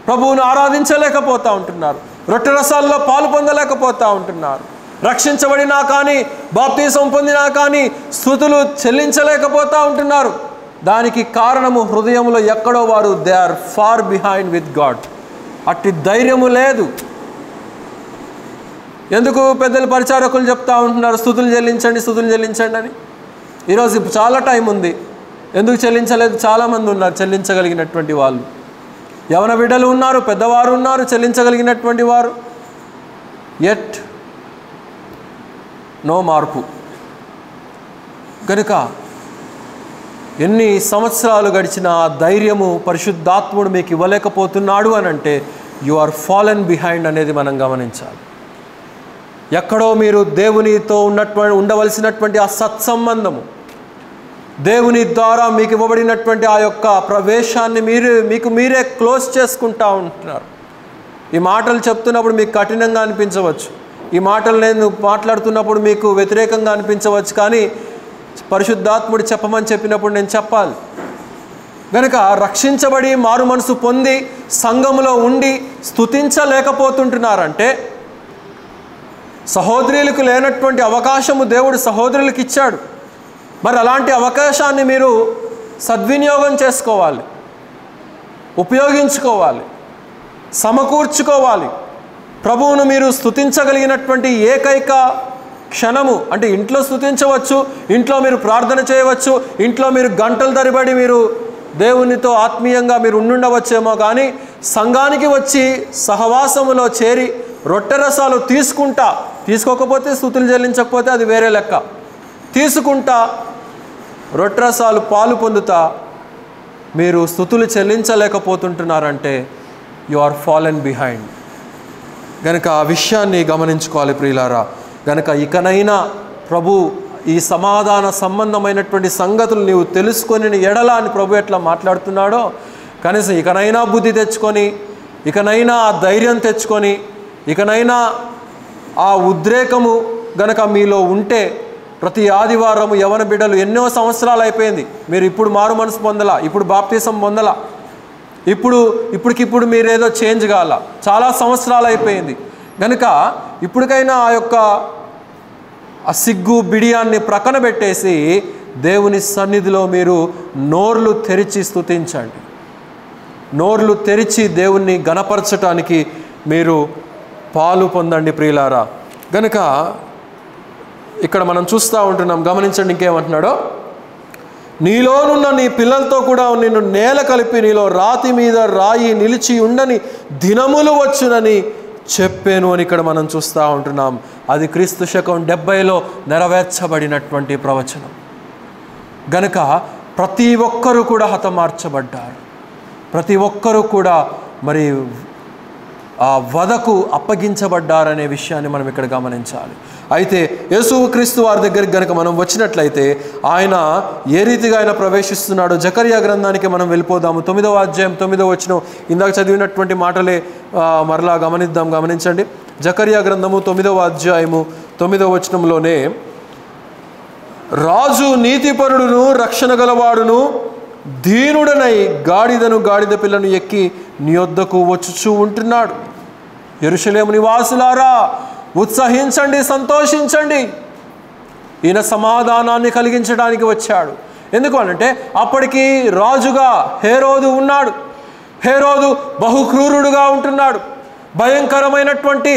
ప్రభువును ఆరాధించలేకపోతూ ఉంటున్నారు, రొట్టె రసాల్లో పాలు పొందలేకపోతూ ఉంటున్నారు. రక్షించబడినా కానీ, బాప్తిసం పొందినా కానీ స్తుతులు చెల్లించలేకపోతూ ఉంటున్నారు. దానికి కారణము హృదయంలో ఎక్కడో వారు they are far behind with God. అట్టి ధైర్యము లేదు. ఎందుకు పెద్దలు పరిచారకులు చెప్తా ఉంటున్నారు స్తుతులు చెల్లించండి అని. ఈరోజు చాలా టైం ఉంది, ఎందుకు చెల్లించలేదు? చాలామంది ఉన్నారు చెల్లించగలిగినటువంటి వాళ్ళు. యవన బిడ్డలు ఉన్నారు, పెద్దవారు ఉన్నారు చెల్లించగలిగినటువంటి వారు. ఎట్ నో మార్పు. కనుక ఎన్ని సంవత్సరాలు గడిచిన ఆ ధైర్యము పరిశుద్ధాత్ముడు మీకు ఇవ్వలేకపోతున్నాడు అని అంటే యు ఆర్ ఫాలెన్ బిహైండ్ అనేది మనం గమనించాలి. ఎక్కడో మీరు దేవునితో ఉండవలసినటువంటి ఆ సత్సంబంధము, దేవుని ద్వారా మీకు ఇవ్వబడినటువంటి ఆ యొక్క ప్రవేశాన్ని మీకు మీరే క్లోజ్ చేసుకుంటూ ఉంటున్నారు. ఈ మాటలు చెప్తున్నప్పుడు మీకు కఠినంగా అనిపించవచ్చు, ఈ మాటలు నేను మాట్లాడుతున్నప్పుడు మీకు వ్యతిరేకంగా అనిపించవచ్చు, కానీ పరిశుద్ధాత్ముడు చెప్పమని చెప్పినప్పుడు నేను చెప్పాలి. కనుక రక్షించబడి మారు మనసు పొంది సంఘములో ఉండి స్తుతించలేకపోతుంటున్నారంటే సహోదరులకు లేనటువంటి అవకాశము దేవుడు సహోదరులకు ఇచ్చాడు. మరి అలాంటి అవకాశాన్ని మీరు సద్వినియోగం చేసుకోవాలి, ఉపయోగించుకోవాలి, సమకూర్చుకోవాలి. ప్రభువును మీరు స్తుతించగలిగినటువంటి ఏకైక క్షణము అంటే ఇంట్లో స్తుతించవచ్చు, ఇంట్లో మీరు ప్రార్థన చేయవచ్చు, ఇంట్లో మీరు గంటల తరబడి మీరు దేవునితో ఆత్మీయంగా మీరు ఉండుండవచ్చేమో, కానీ సంఘానికి వచ్చి సహవాసములో చేరి రొట్టె రసాలు తీసుకోకపోతే స్తుతులు చెల్లించకపోతే అది వేరే లెక్క, తీసుకుంటా రొట్టె రసాలు పాలు పొందుతా మీరు స్తుతులు చెల్లించలేకపోతుంటున్నారంటే యు ఆర్ ఫాలెన్ బిహైండ్. గనుక ఆ విషయాన్ని గమనించుకోవాలి ప్రియులారా. గనుక ఇకనైనా ప్రభు ఈ సమాధాన సంబంధమైనటువంటి సంగతులు నీవు తెలుసుకొని ఎడల అని ప్రభు ఎట్లా మాట్లాడుతున్నాడో కనీసం ఇకనైనా బుద్ధి తెచ్చుకొని, ఇకనైనా ఆ ధైర్యం తెచ్చుకొని, ఇకనైనా ఆ ఉద్రేకము గనక మీలో ఉంటే ప్రతి ఆదివారము యవన బిడ్డలు ఎన్నో సంవత్సరాలు అయిపోయింది, మీరు ఇప్పుడు మారు మనసు పొందలా, ఇప్పుడు బాప్తిసం పొందలా, ఇప్పటికిప్పుడు మీరేదో చేంజ్ కాల, చాలా సంవత్సరాలు అయిపోయింది. కనుక ఇప్పటికైనా ఆ యొక్క ఆ సిగ్గు బిడియాన్ని ప్రక్కన పెట్టేసి దేవుని సన్నిధిలో మీరు నోర్లు తెరిచి స్తుతించండి, నోర్లు తెరిచి దేవుణ్ణి గణపరచటానికి మీరు పాలు పొందండి ప్రియులారా. గనుక ఇక్కడ మనం చూస్తూ ఉంటున్నాం, గమనించండి ఇంకేమంటున్నాడో, నీలోనున్న నీ పిల్లలతో కూడా నిన్ను నేల కలిపి నీలో రాతి మీద రాయి నిలిచి ఉండని దినములు వచ్చునని చెప్పాను అని ఇక్కడ మనం చూస్తూ ఉంటున్నాం. అది క్రీస్తు శకం 70లో నెరవేర్చబడినటువంటి ప్రవచనం. గనుక ప్రతి ఒక్కరూ కూడా హతమార్చబడ్డారు, ప్రతి ఒక్కరూ కూడా మరి ఆ వధకు అప్పగించబడ్డారనే విషయాన్ని మనం ఇక్కడ గమనించాలి. అయితే యేసుక్రీస్తు వారి దగ్గరికి గనక మనం వచ్చినట్లయితే ఆయన ఏ రీతిగా ఆయన ప్రవేశిస్తున్నాడో జకర్యా గ్రంథానికి మనం వెళ్ళిపోదాము. 9వ అధ్యాయం 9వ వచనం, ఇందాక చదివినటువంటి మాటలే మరలా గమనించండి. జకర్యా గ్రంథము 9వ అధ్యాయము 9వ వచనంలోనే, రాజు నీతిపరుడును రక్షణ గలవాడును దీనుడనై గాడిద పిల్లను ఎక్కి నీ యొద్దకు వచ్చుచూ ఉంటున్నాడు. యెరూషలేము నివాసులారా ఉత్సహించండి, సంతోషించండి. ఈయన సమాధానాన్ని కలిగించడానికి వచ్చాడు. ఎందుకు అనంటే అప్పటికి రాజుగా హేరోదు ఉన్నాడు. హేరోదు బహుక్రూరుడుగా ఉంటున్నాడు. భయంకరమైనటువంటి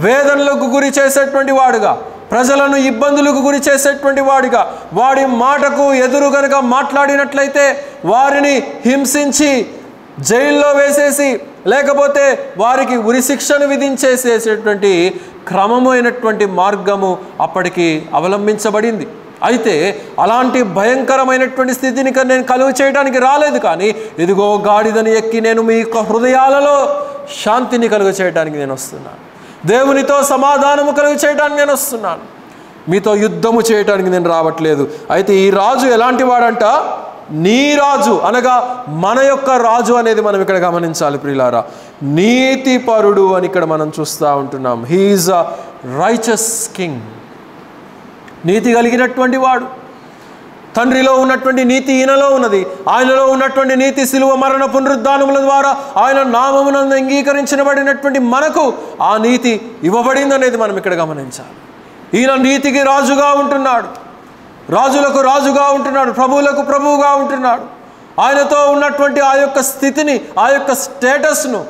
వేదనలకు గురి చేసేటువంటి వాడుగా, ప్రజలను ఇబ్బందులకు గురి చేసేటువంటి వాడిగా, వాడి మాటకు ఎదురు గనక మాట్లాడినట్లయితే వారిని హింసించి జైల్లో వేసేసి, లేకపోతే వారికి ఉరిశిక్షను విధించేసేసేటువంటి క్రమమైనటువంటి మార్గము అప్పటికి అవలంబించబడింది. అయితే అలాంటి భయంకరమైనటువంటి స్థితిని నేను కలుగు చేయడానికి రాలేదు, కానీ ఇదిగో గాడిదని ఎక్కి నేను మీ యొక్క హృదయాలలో శాంతిని కలుగు చేయడానికి నేను వస్తున్నాను. దేవునితో సమాధానము కలుగు చేయడానికి నేను వస్తున్నాను. మీతో యుద్ధము చేయడానికి నేను రావట్లేదు. అయితే ఈ రాజు ఎలాంటి వాడంట? నీ రాజు అనగా మన యొక్క రాజు అనేది మనం ఇక్కడ గమనించాలి ప్రియులారా. నీతిపరుడు అని ఇక్కడ మనం చూస్తూ ఉంటున్నాం. He is a righteous king. నీతి కలిగినటువంటి వాడు. తండ్రిలో ఉన్నటువంటి నీతి ఈయనలో ఉన్నది. ఆయనలో ఉన్నటువంటి నీతి శిలువ మరణ పునరుద్ధానముల ద్వారా ఆయన నామమునందు అంగీకరించబడినటువంటి మనకు ఆ నీతి ఇవ్వబడింది అనేది మనం ఇక్కడ గమనించాలి. ఈయన నీతికి రాజుగా ఉంటున్నాడు, రాజులకు రాజుగా ఉంటున్నాడు, ప్రభువులకు ప్రభువుగా ఉంటున్నాడు. ఆయనతో ఉన్నటువంటి ఆ యొక్క స్థితిని, ఆ యొక్క స్టేటస్ను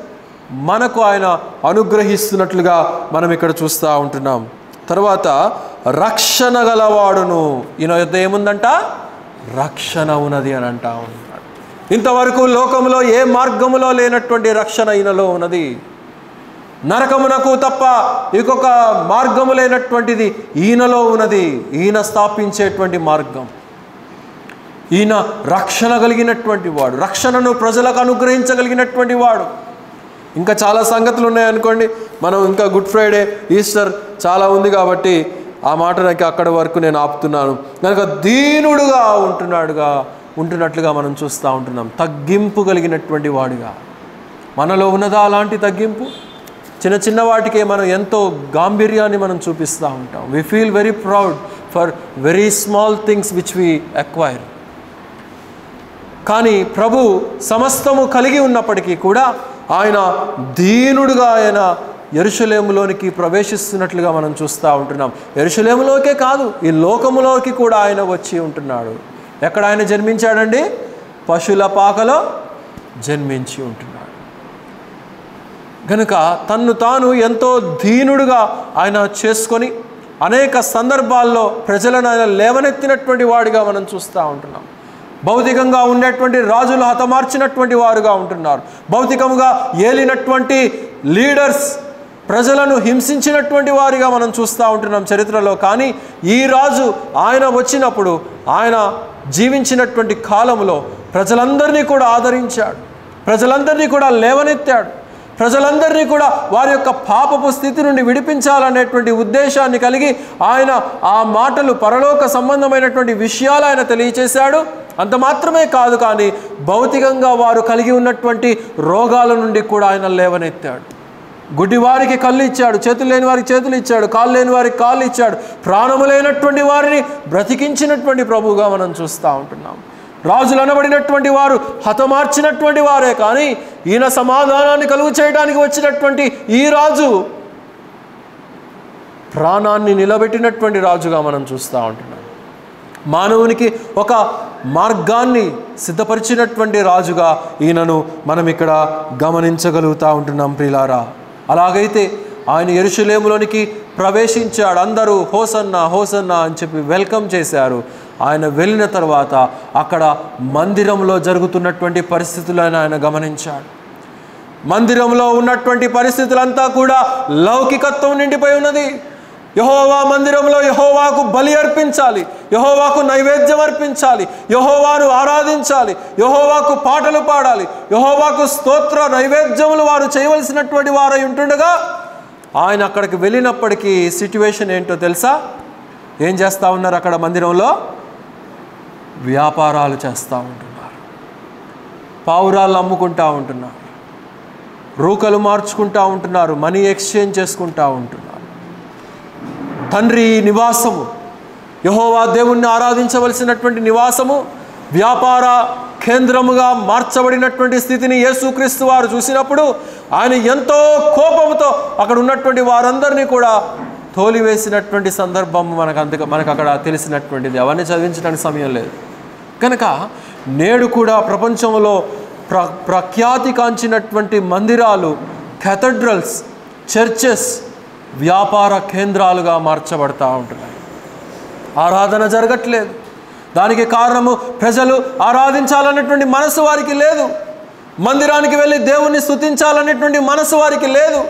మనకు ఆయన అనుగ్రహిస్తున్నట్లుగా మనం ఇక్కడ చూస్తూ ఉంటున్నాం. తర్వాత రక్షణ గలవాడును, ఈయన యొద్ద ఏముందంట? రక్షణ ఉన్నది అని అంటా ఉన్నాడు. ఇంతవరకు లోకంలో ఏ మార్గములో లేనటువంటి రక్షణ ఈయనలో ఉన్నది. నరకమునకు తప్ప ఇంకొక మార్గము లేనటువంటిది ఈయనలో ఉన్నది. ఈయన స్థాపించేటువంటి మార్గం. ఈయన రక్షణ కలిగినటువంటి వాడు, రక్షణను ప్రజలకు అనుగ్రహించగలిగినటువంటి వాడు. ఇంకా చాలా సంగతులు ఉన్నాయనుకోండి. మనం ఇంకా గుడ్ ఫ్రైడే, ఈస్టర్ చాలా ఉంది కాబట్టి ఆ మాట నాకు అక్కడి వరకు నేను ఆపుతున్నాను. కనుక దీనుడుగా ఉంటున్నట్లుగా మనం చూస్తూ ఉంటున్నాం. తగ్గింపు కలిగినటువంటి వాడిగా మనలో ఉన్నదా అలాంటి తగ్గింపు? చిన్న చిన్న వాటికే మనం ఎంతో గాంభీర్యాన్ని మనం చూపిస్తూ ఉంటాం. We feel very proud for very small things which we acquire. కానీ ప్రభు సమస్తము కలిగి ఉన్నప్పటికీ కూడా ఆయన దీనుడుగా ఆయన యెరూషలేములోనికి ప్రవేశిస్తున్నట్లుగా మనం చూస్తూ ఉంటున్నాం. యెరూషలేములోకే కాదు, ఈ లోకములోకి కూడా ఆయన వచ్చి ఉంటున్నాడు. ఎక్కడ ఆయన జన్మించాడండి? పశువుల పాకలో జన్మించి ఉంటున్నాడు. కనుక తన్ను తాను ఎంతో దీనుడుగా ఆయన చేసుకొని అనేక సందర్భాల్లో ప్రజలను ఆయన లేవనెత్తినటువంటి వాడిగా మనం చూస్తూ ఉంటున్నాం. భౌతికంగా ఉండేటువంటి రాజులు హతమార్చినటువంటి వారుగా ఉంటున్నారు. భౌతికంగా ఏలినటువంటి లీడర్స్ ప్రజలను హింసించినటువంటి వారిగా మనం చూస్తూ ఉంటున్నాం చరిత్రలో. కానీ ఈ రాజు ఆయన వచ్చినప్పుడు ఆయన జీవించినటువంటి కాలంలో ప్రజలందరినీ కూడా ఆదరించాడు, ప్రజలందరినీ కూడా లేవనెత్తాడు, ప్రజలందరినీ కూడా వారి యొక్క పాపపు స్థితి నుండి విడిపించాలనేటువంటి ఉద్దేశాన్ని కలిగి ఆయన ఆ మాటలు, పరలోక సంబంధమైనటువంటి విషయాలు ఆయన తెలియచేశాడు. అంత మాత్రమే కాదు, కానీ భౌతికంగా వారు కలిగి ఉన్నటువంటి రోగాల నుండి కూడా ఆయన లేవనెత్తాడు. గుడ్డి వారికి కళ్ళు ఇచ్చాడు, చేతులు లేని వారికి చేతులు ఇచ్చాడు, కాళ్ళు లేని వారికి కాళ్ళు ఇచ్చాడు. ప్రాణము లేనటువంటి వారిని బ్రతికించినటువంటి ప్రభువుగా మనం చూస్తూ ఉంటున్నాం. రాజులు అనబడినటువంటి వారు హతమార్చినటువంటి వారే, కానీ ఈయన సమాధానాన్ని కలుగు చేయడానికి వచ్చినటువంటి ఈ రాజు ప్రాణాన్ని నిలబెట్టినటువంటి రాజుగా మనం చూస్తూ ఉంటున్నాం. మానవునికి ఒక మార్గాన్ని సిద్ధపరిచినటువంటి రాజుగా ఈయనను మనం ఇక్కడ గమనించగలుగుతూ ఉంటున్నాం ప్రియులారా. అలాగైతే ఆయన యెరూషలేములోనికి ప్రవేశించాడు. అందరూ హోసన్నా హోసన్నా అని చెప్పి వెల్కమ్ చేశారు. ఆయన వెళ్ళిన తర్వాత అక్కడ మందిరంలో జరుగుతున్నటువంటి పరిస్థితులను ఆయన గమనించాడు. మందిరంలో ఉన్నటువంటి పరిస్థితులంతా కూడా లౌకికత్వం నిండిపోయి ఉన్నది. యెహోవా మందిరంలో యెహోవాకు బలి అర్పించాలి, యెహోవాకు నైవేద్యం అర్పించాలి, యెహోవాను ఆరాధించాలి, యెహోవాకు పాటలు పాడాలి, యెహోవాకు స్తోత్ర నైవేద్యములు వారు చేయవలసినటువంటి వారై ఉంటుండగా ఆయన అక్కడికి వెళ్ళినప్పటికీ సిట్యువేషన్ ఏంటో తెలుసా? ఏం చేస్తూ ఉన్నారు? అక్కడ మందిరంలో వ్యాపారాలు చేస్తూ ఉంటున్నారు, పావురాలు అమ్ముకుంటూ ఉంటున్నారు, రూకలు మార్చుకుంటూ ఉంటున్నారు, మనీ ఎక్స్చేంజ్ చేసుకుంటూ ఉంటున్నారు. తండ్రి నివాసము, యెహోవా దేవుణ్ణి ఆరాధించవలసినటువంటి నివాసము వ్యాపార కేంద్రముగా మార్చబడినటువంటి స్థితిని యేసుక్రీస్తు వారు చూసినప్పుడు ఆయన ఎంతో కోపంతో అక్కడ ఉన్నటువంటి వారందరినీ కూడా తోలివేసినటువంటి సందర్భం మనకు అక్కడ తెలిసినటువంటిది. అవన్నీ చదివించడానికి సమయం లేదు కనుక నేడు కూడా ప్రపంచంలో ప్రఖ్యాతి కాంచినటువంటి మందిరాలు, కేథడ్రల్స్, చర్చెస్ వ్యాపార కేంద్రాలుగా మార్చబడతా ఉంటున్నాయి. ఆరాధన జరగట్లేదు. దానికి కారణము ప్రజలు ఆరాధించాలనేటువంటి మనసు వారికి లేదు, మందిరానికి వెళ్ళి దేవుణ్ణి స్తుతించాలనేటువంటి మనసు వారికి లేదు.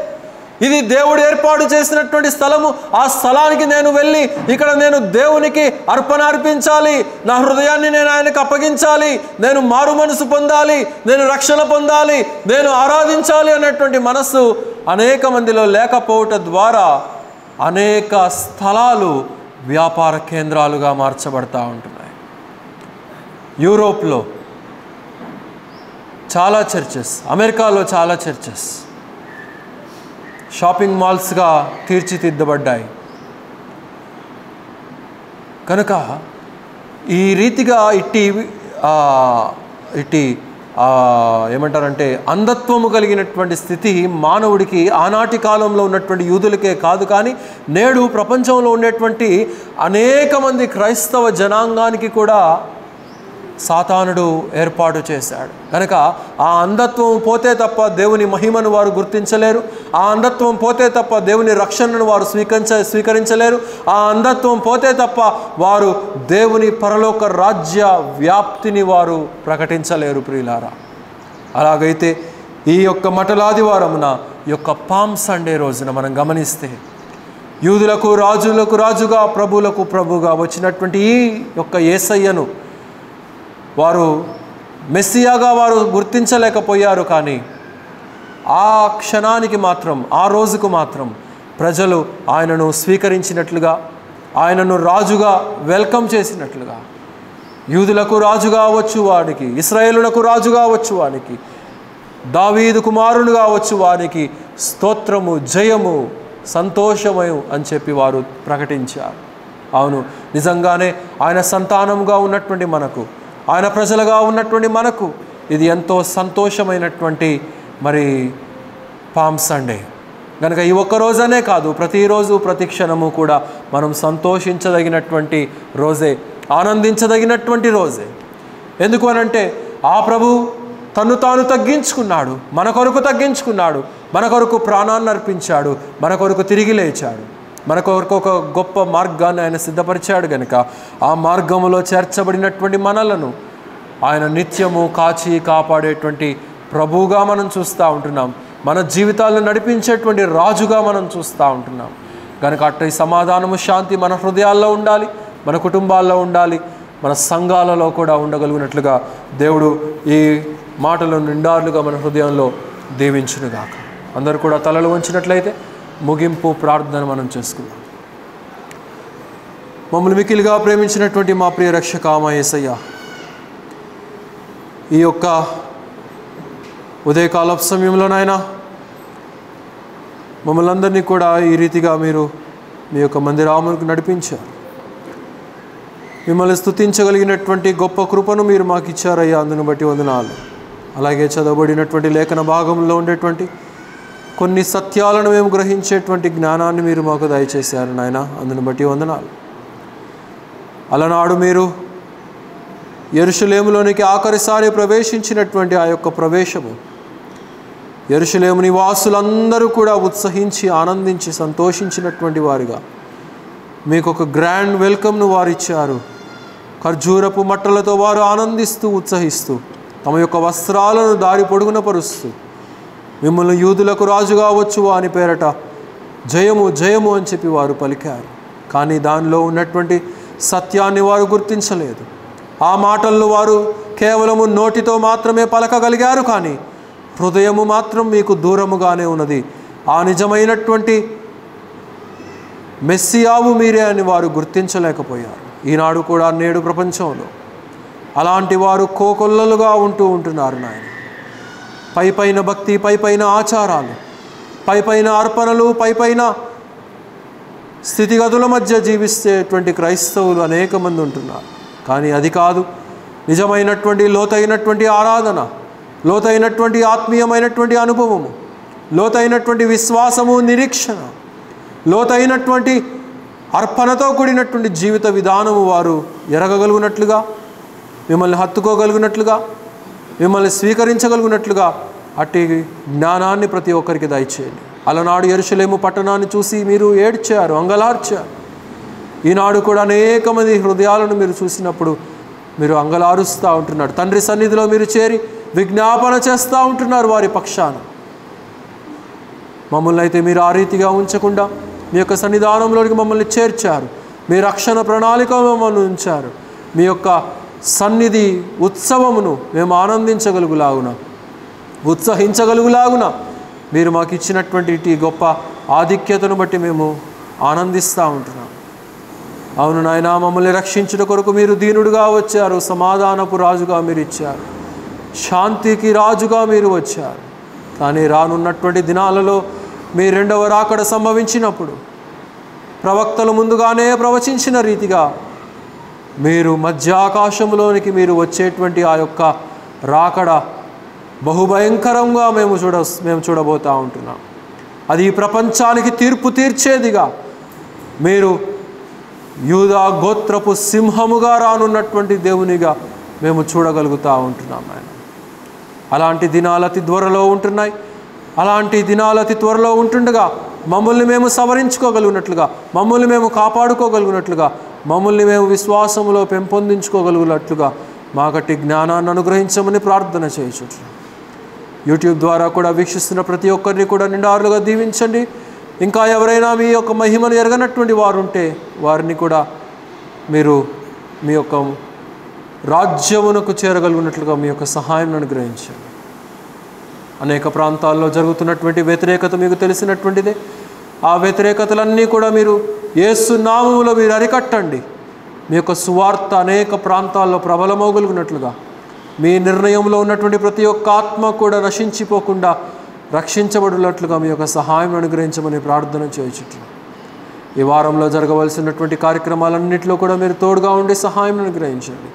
ఇది దేవుడు ఏర్పాటు చేసినటువంటి స్థలము, ఆ స్థలానికి నేను వెళ్ళి ఇక్కడ నేను దేవునికి అర్పణ అర్పించాలి, నా హృదయాన్ని నేను ఆయనకు అప్పగించాలి, నేను మారు మనసు పొందాలి, నేను రక్షణ పొందాలి, నేను ఆరాధించాలి అన్నటువంటి మనస్సు అనేక మందిలో లేకపోవటం ద్వారా అనేక స్థలాలు వ్యాపార కేంద్రాలుగా మార్చబడతా ఉంటున్నాయి. యూరోప్లో చాలా చర్చెస్, అమెరికాలో చాలా చర్చెస్ షాపింగ్ మాల్స్గా తీర్చిదిద్దబడ్డాయి. కనుక ఈ రీతిగా ఇట్టి ఏమంటారంటే అంధత్వము కలిగినటువంటి స్థితి మానవుడికి ఆనాటి కాలంలో ఉన్నటువంటి యూదులకే కాదు, కానీ నేడు ప్రపంచంలో ఉండేటువంటి అనేక మంది క్రైస్తవ జనాంగానికి కూడా సాతానుడు ఏర్పాటు చేశాడు. కనుక ఆ అంధత్వం పోతే తప్ప దేవుని మహిమను వారు గుర్తించలేరు, ఆ అంధత్వం పోతే తప్ప దేవుని రక్షణను వారు స్వీకరించలేరు, ఆ అంధత్వం పోతే తప్ప వారు దేవుని పరలోక రాజ్య వ్యాప్తిని వారు ప్రకటించలేరు. ప్రియులారా, అలాగైతే ఈ యొక్క మటలాదివారమున ఈ యొక్క పామ్ సండే రోజున మనం గమనిస్తే యూదులకు రాజుగా ప్రభువులకు ప్రభుగా వచ్చినటువంటి ఈ యొక్క యేసయ్యను వారు మెస్సియాగా వారు గుర్తించలేకపోయారు. కానీ ఆ క్షణానికి మాత్రం, ఆ రోజుకు మాత్రం ప్రజలు ఆయనను స్వీకరించినట్లుగా, ఆయనను రాజుగా వెల్కమ్ చేసినట్లుగా, యూదులకు రాజుగా వచ్చు వానికి, ఇశ్రాయేలులకు రాజుగా వచ్చు వానికి, దావీదు కుమారునిగా వచ్చు వానికి స్తోత్రము, జయము, సంతోషమయం అని చెప్పి వారు ప్రకటించారు. అవును, నిజంగానే ఆయన సంతానముగా ఉన్నటువంటి మనకు, ఆయన ప్రజలుగా ఉన్నటువంటి మనకు ఇది ఎంతో సంతోషమైనటువంటి మరి పామ్ సండే. కనుక ఈ ఒక్క రోజనే కాదు, ప్రతిరోజు ప్రతి క్షణము కూడా మనం సంతోషించదగినటువంటి రోజే, ఆనందించదగినటువంటి రోజే. ఎందుకు అనంటే ఆ ప్రభు తను తాను తగ్గించుకున్నాడు, మన కొరకు తగ్గించుకున్నాడు, మన కొరకు ప్రాణాన్ని అర్పించాడు, మన కొరకు తిరిగి లేచాడు, మన కొరకు ఒక గొప్ప మార్గాన్ని ఆయన సిద్ధపరిచాడు. కనుక ఆ మార్గములో చేర్చబడినటువంటి మనలను ఆయన నిత్యము కాచి కాపాడేటువంటి ప్రభువుగా మనం చూస్తూ ఉంటున్నాం, మన జీవితాలను నడిపించేటువంటి రాజుగా మనం చూస్తూ ఉంటున్నాం. కనుక అట్టి సమాధానము, శాంతి మన హృదయాల్లో ఉండాలి, మన కుటుంబాల్లో ఉండాలి, మన సంఘాలలో కూడా ఉండగలిగినట్లుగా దేవుడు ఈ మాటలు నిండారులుగా మన హృదయంలో దీవించునుగాక. అందరూ కూడా తలలు వంచినట్లయితే ముగింపు ప్రార్థన మనం చేసుకుందాం. మమ్మల్ని మిక్కిలిగా ప్రేమించినటువంటి మా ప్రియ రక్షక మా యేసయ్య, ఈ యొక్క ఉదయకాల సమయంలోనైనా మమ్మల్ని అందరినీ కూడా ఈ రీతిగా మీరు మీ యొక్క మందిరాములకు నడిపించారు. మిమ్మల్ని స్తుతించగలిగినటువంటి గొప్ప కృపను మీరు మాకు ఇచ్చారయ్యా, అందును బట్టి వందనాలు. అలాగే చదవబడినటువంటి లేఖన భాగంలో ఉండేటువంటి కొన్ని సత్యాలను మేము గ్రహించేటువంటి జ్ఞానాన్ని మీరు మాకు దయచేశారు నాయన, అందును బట్టి వందనాలు. అలనాడు మీరు యెరూషలేములోనికి ఆఖరిసారి ప్రవేశించినటువంటి ఆ యొక్క ప్రవేశము యెరూషలేము నివాసులందరూ కూడా ఉత్సహించి ఆనందించి సంతోషించినటువంటి వారుగా మీకు ఒక గ్రాండ్ వెల్కమ్ను వారు ఇచ్చారు. ఖర్జూరపు మట్టలతో వారు ఆనందిస్తూ ఉత్సహిస్తూ తమ యొక్క వస్త్రాలను దారి పొడుగున పరుస్తూ మిమ్మల్ని యూదులకు రాజుగా వచ్చు అని పేరట జయము జయము అని చెప్పి వారు పలికారు. కానీ దానిలో ఉన్నటువంటి సత్యాన్ని వారు గుర్తించలేదు. ఆ మాటలను వారు కేవలము నోటితో మాత్రమే పలకగలిగారు, కానీ హృదయము మాత్రం మీకు దూరముగానే ఉన్నది. ఆ నిజమైనటువంటి మెస్సియావు మీరే అని వారు గుర్తించలేకపోయారు. ఈనాడు కూడా నేడు ప్రపంచంలో అలాంటి వారు కోకొల్లలుగా ఉంటున్నారు నాయన. పైపైన భక్తి, పైపైన ఆచారాలు, పైపైన అర్పణలు, పైపైన స్థితిగతుల మధ్య జీవిస్తేటువంటి క్రైస్తవులు అనేక మంది ఉంటున్నారు. కానీ అది కాదు నిజమైనటువంటి లోతైనటువంటి ఆరాధన, లోతైనటువంటి ఆత్మీయమైనటువంటి అనుభవము, లోతైనటువంటి విశ్వాసము, నిరీక్షణ, లోతైనటువంటి అర్పణతో కూడినటువంటి జీవిత విధానము వారు ఎరగగలుగునట్లుగా, మిమ్మల్ని హత్తుకోగలిగినట్లుగా, మిమ్మల్ని స్వీకరించగలిగినట్లుగా అట్టి జ్ఞానాన్ని ప్రతి ఒక్కరికి దయచేయండి. అలనాడు యెరూషలేము పట్టణాన్ని చూసి మీరు ఏడ్చారు, అంగలార్చారు. ఈనాడు కూడా అనేక మంది హృదయాలను మీరు చూసినప్పుడు మీరు అంగలారుస్తూ ఉంటున్నారు. తండ్రి సన్నిధిలో మీరు చేరి విజ్ఞాపన చేస్తూ ఉంటున్నారు వారి పక్షాన. మమ్మల్ని అయితే మీరు ఆ రీతిగా ఉంచకుండా మీ యొక్క సన్నిధానంలోకి మమ్మల్ని చేర్చారు. మీ రక్షణ ప్రణాళిక మమ్మల్ని ఉంచారు. మీ యొక్క సన్నిధి ఉత్సవమును మేము ఆనందించగలుగులాగున, ఉత్సహించగలుగులాగున మీరు మాకు ఇచ్చినటువంటి గొప్ప ఆధిక్యతను బట్టి మేము ఆనందిస్తూ ఉంటున్నాం. అవును నాయన, మమ్మల్ని రక్షించుట కొరకు మీరు దీనుడుగా వచ్చారు, సమాధానపు రాజుగా మీరు ఇచ్చారు, శాంతికి రాజుగా మీరు వచ్చారు. కానీ రానున్నటువంటి దినాలలో మీ రెండవ రాకడ సంభవించినప్పుడు ప్రవక్తలు ముందుగానే ప్రవచించిన రీతిగా మీరు మధ్యాకాశంలోనికి మీరు వచ్చేటువంటి ఆ యొక్క రాకడ బహుభయంకరంగా మేము చూడబోతూ ఉంటున్నాం. అది ఈ ప్రపంచానికి తీర్పు తీర్చేదిగా మీరు యూదా గోత్రపు సింహముగా రానున్నటువంటి దేవునిగా మేము చూడగలుగుతూ ఉంటున్నాం ఆయన. అలాంటి దినాలు అతి త్వరలో ఉంటున్నాయి. అలాంటి దినాలు అతి త్వరలో ఉంటుండగా మమ్మల్ని మేము సవరించుకోగలిగినట్లుగా, మమ్మల్ని మేము కాపాడుకోగలిగినట్లుగా, మమ్మల్ని మేము విశ్వాసములో పెంపొందించుకోగలిగినట్లుగా మాకట్టి జ్ఞానాన్ని అనుగ్రహించమని ప్రార్థన చేయుచున్నాం. యూట్యూబ్ ద్వారా కూడా వీక్షిస్తున్న ప్రతి ఒక్కరిని కూడా నిండారులుగా దీవించండి. ఇంకా ఎవరైనా మీ యొక్క మహిమను ఎరగనటువంటి వారు ఉంటే వారిని కూడా మీరు మీ యొక్క రాజ్యమునకు చేరగలిగినట్లుగా మీ యొక్క సహాయం అనుగ్రహించండి. అనేక ప్రాంతాల్లో జరుగుతున్నటువంటి వ్యతిరేకత మీకు తెలిసినటువంటిదే. ఆ వ్యతిరేకతలన్నీ కూడా మీరు యేసు నామములో మీరు అరికట్టండి. మీ యొక్క సువార్త అనేక ప్రాంతాల్లో ప్రబలమోగలుగునట్లుగా, మీ నిర్ణయంలో ఉన్నటువంటి ప్రతి ఒక్క ఆత్మ కూడా నశించిపోకుండా రక్షించబడినట్లుగా మీ యొక్క సహాయం అనుగ్రహించమని ప్రార్థన చేయుచున్నాం. ఈ వారంలో జరగవలసినటువంటి కార్యక్రమాలన్నింటిలో కూడా మీరు తోడుగా ఉండి సహాయం అనుగ్రహించండి.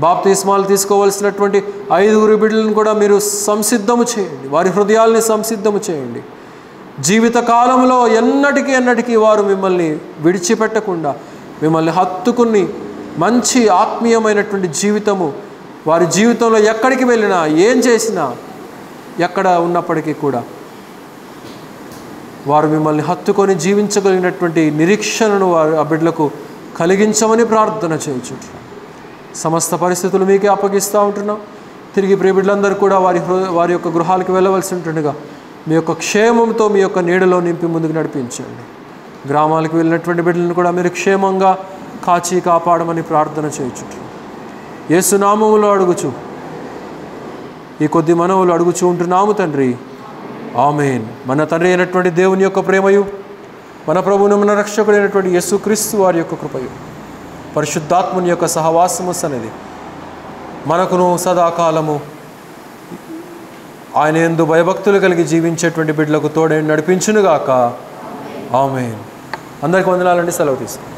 బాప్తిస్మాలు తీసుకోవలసినటువంటి 5 బిడ్డలను కూడా మీరు సంసిద్ధము చేయండి. వారి హృదయాల్ని సంసిద్ధము చేయండి. జీవిత కాలంలో ఎన్నటికీ వారు మిమ్మల్ని విడిచిపెట్టకుండా మిమ్మల్ని హత్తుకుని మంచి ఆత్మీయమైనటువంటి జీవితము వారి జీవితంలో ఎక్కడికి వెళ్ళినా, ఏం చేసినా, ఎక్కడ ఉన్నప్పటికీ కూడా వారు మిమ్మల్ని హత్తుకొని జీవించగలిగినటువంటి నిరీక్షణను వారు ఆ బిడ్డలకు కలిగించమని ప్రార్థన చేయుచుంటున్నాం. సమస్త పరిస్థితులు మీకే అప్పగిస్తూ ఉంటున్నాం. తిరిగి ప్రియ బిడ్డలందరూ కూడా వారి యొక్క గృహాలకు వెళ్ళవలసి ఉంటుండగా మీ యొక్క క్షేమంతో మీ యొక్క నీడలో నింపి ముందుకు నడిపించండి. గ్రామాలకు వెళ్ళినటువంటి బిడ్డలను కూడా మీరు క్షేమంగా కాచి కాపాడమని ప్రార్థన చేయుచుంటున్నాం. యేసు నామములో అడుగుచు ఈ కొద్ది మనవులు అడుగుచూ ఉంటున్నాము తండ్రి, ఆమేన్. మన తండ్రి అయినటువంటి దేవుని యొక్క ప్రేమయు, మన ప్రభువును మన రక్షకుడైనటువంటి యేసుక్రీస్తు వారి యొక్క కృపయు, పరిశుద్ధాత్మని యొక్క సహవాసము అనేది మనకును సదాకాలము ఆయన యందు భయభక్తులు కలిగి జీవించేటువంటి బిడ్డలకు తోడే నడిపించునుగాక. ఆమేన్. అందరికీ వందనాలండి. సెలవు తీసుకుంటాం.